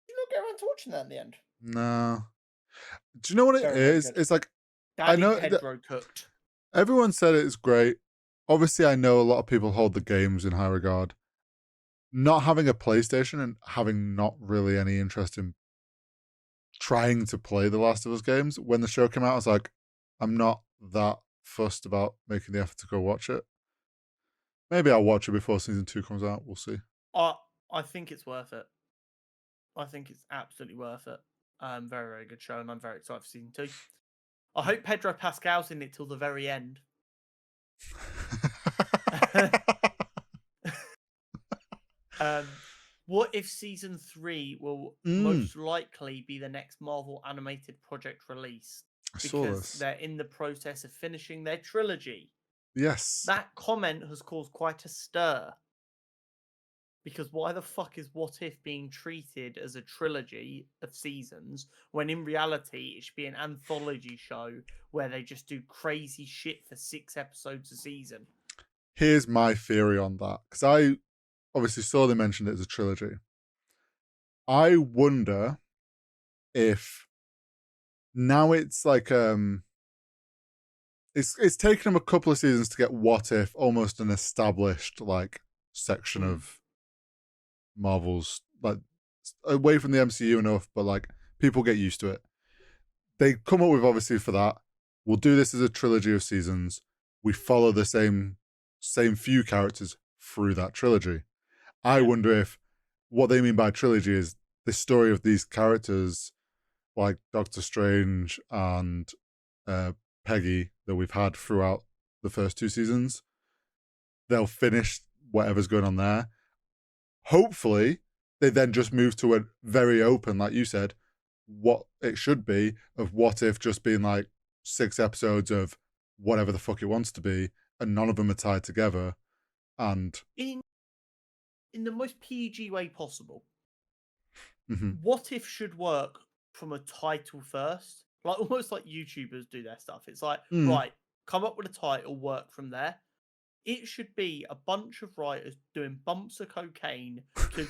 Did you not get around to watching that in the end? No. Do you know what it is? It's like, I know Pedro cooked. Everyone said it's great. Obviously, I know a lot of people hold the games in high regard. Not having a PlayStation and having not really any interest in trying to play the Last of Us games, when the show came out, I was like, I'm not that fussed about making the effort to go watch it. Maybe I'll watch it before Season 2 comes out. We'll see. I think it's worth it. I think it's absolutely worth it. Very, very good show, and I'm very excited for Season 2. I hope Pedro Pascal's in it till the very end. What if Season 3 will most likely be the next Marvel animated project released? Because they're in the process of finishing their trilogy. Yes. That comment has caused quite a stir. Because why the fuck is What If being treated as a trilogy of seasons when in reality it should be an anthology show where they just do crazy shit for 6 episodes a season? Here's my theory on that. Because I obviously saw they mentioned it as a trilogy. I wonder if now it's like it's taken them a couple of seasons to get What If almost an established like section of Marvel's, like, away from the MCU enough, but like people get used to it. They come up with, obviously, for that, we'll do this as a trilogy of seasons. We follow the same few characters through that trilogy. I wonder if what they mean by trilogy is the story of these characters, like Doctor Strange and Peggy, that we've had throughout the first 2 seasons. They'll finish whatever's going on there. Hopefully, they then just move to a very open, like you said, what it should be, of What If just being like 6 episodes of whatever the fuck it wants to be, and none of them are tied together. And in the most PG way possible, What If should work from a title first, like almost like YouTubers do their stuff. It's like, right, come up with a title, work from there. It should be a bunch of writers doing bumps of cocaine to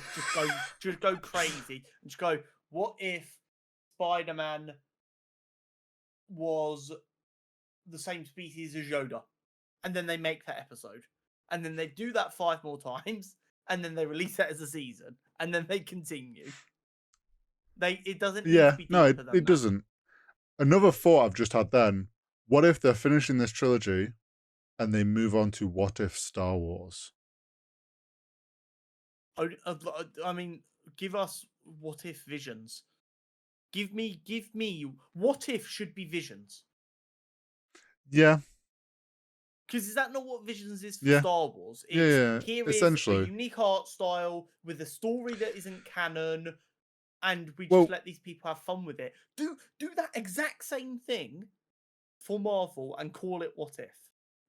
just go crazy and just go, what if Spider-Man was the same species as Yoda? And then they make that episode. And then they do that 5 more times, and then they release that as a season, and then they continue. It doesn't need to be deeper than it doesn't. Another thought I've just had then, what if they're finishing this trilogy and they move on to What If Star Wars? I mean, give us What If Visions. Give me What If should be Visions. Yeah. Because is that not what Visions is for Star Wars? It's, here essentially. Is a unique art style with a story that isn't canon, and we just let these people have fun with it. Do that exact same thing for Marvel and call it What If.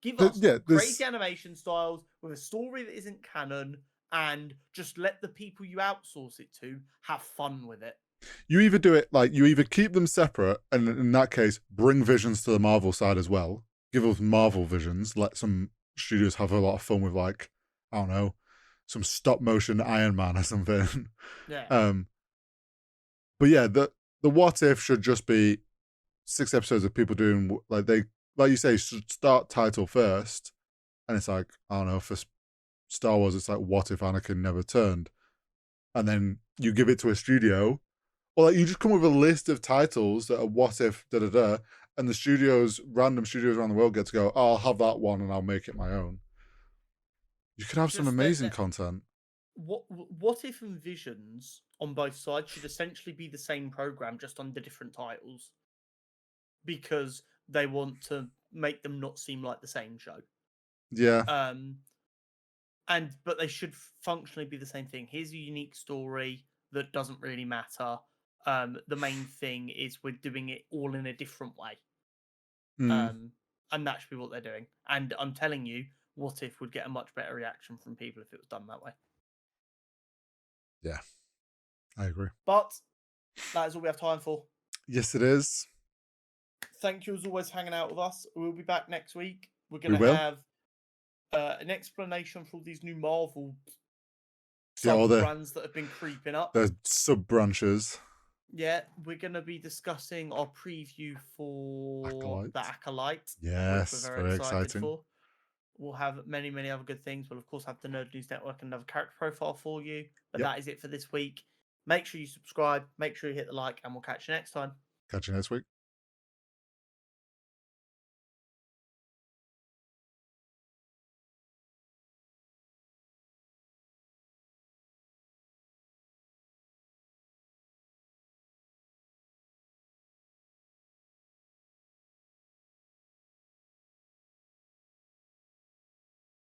Give us crazy animation styles with a story that isn't canon, and just let the people you outsource it to have fun with it. You either do it like, you either keep them separate, and in that case, bring Visions to the Marvel side as well. Give us Marvel Visions. Let some studios have a lot of fun with, like, I don't know, some stop motion Iron Man or something. Yeah. But yeah, the what if should just be 6 episodes of people doing like you say, should start title first, and it's like, I don't know, for Star Wars, it's like, what if Anakin never turned, and then you give it to a studio, or like you just come with a list of titles that are what if and the random studios around the world get to go, oh, I'll have that one and I'll make it my own. You could have some amazing content. What if and Visions on both sides should essentially be the same program, just under different titles, because they want to make them not seem like the same show. Yeah. But they should functionally be the same thing. Here's a unique story that doesn't really matter. The main thing is we're doing it all in a different way. And that should be what they're doing. And I'm telling you, What If would get a much better reaction from people if it was done that way. Yeah, I agree. But that is all we have time for. Yes, it is. Thank you as always for hanging out with us. We'll be back next week. We're going to have an explanation for all these new Marvel sub-brands that have been creeping up. The sub-branches. Yeah, we're going to be discussing our preview for the Acolyte. Yes, which we're very excited for. We'll have many, many other good things. We'll, of course, have the Nerd News Network and another character profile for you. But that is it for this week. Make sure you subscribe. Make sure you hit the like, and we'll catch you next time. Catch you next week.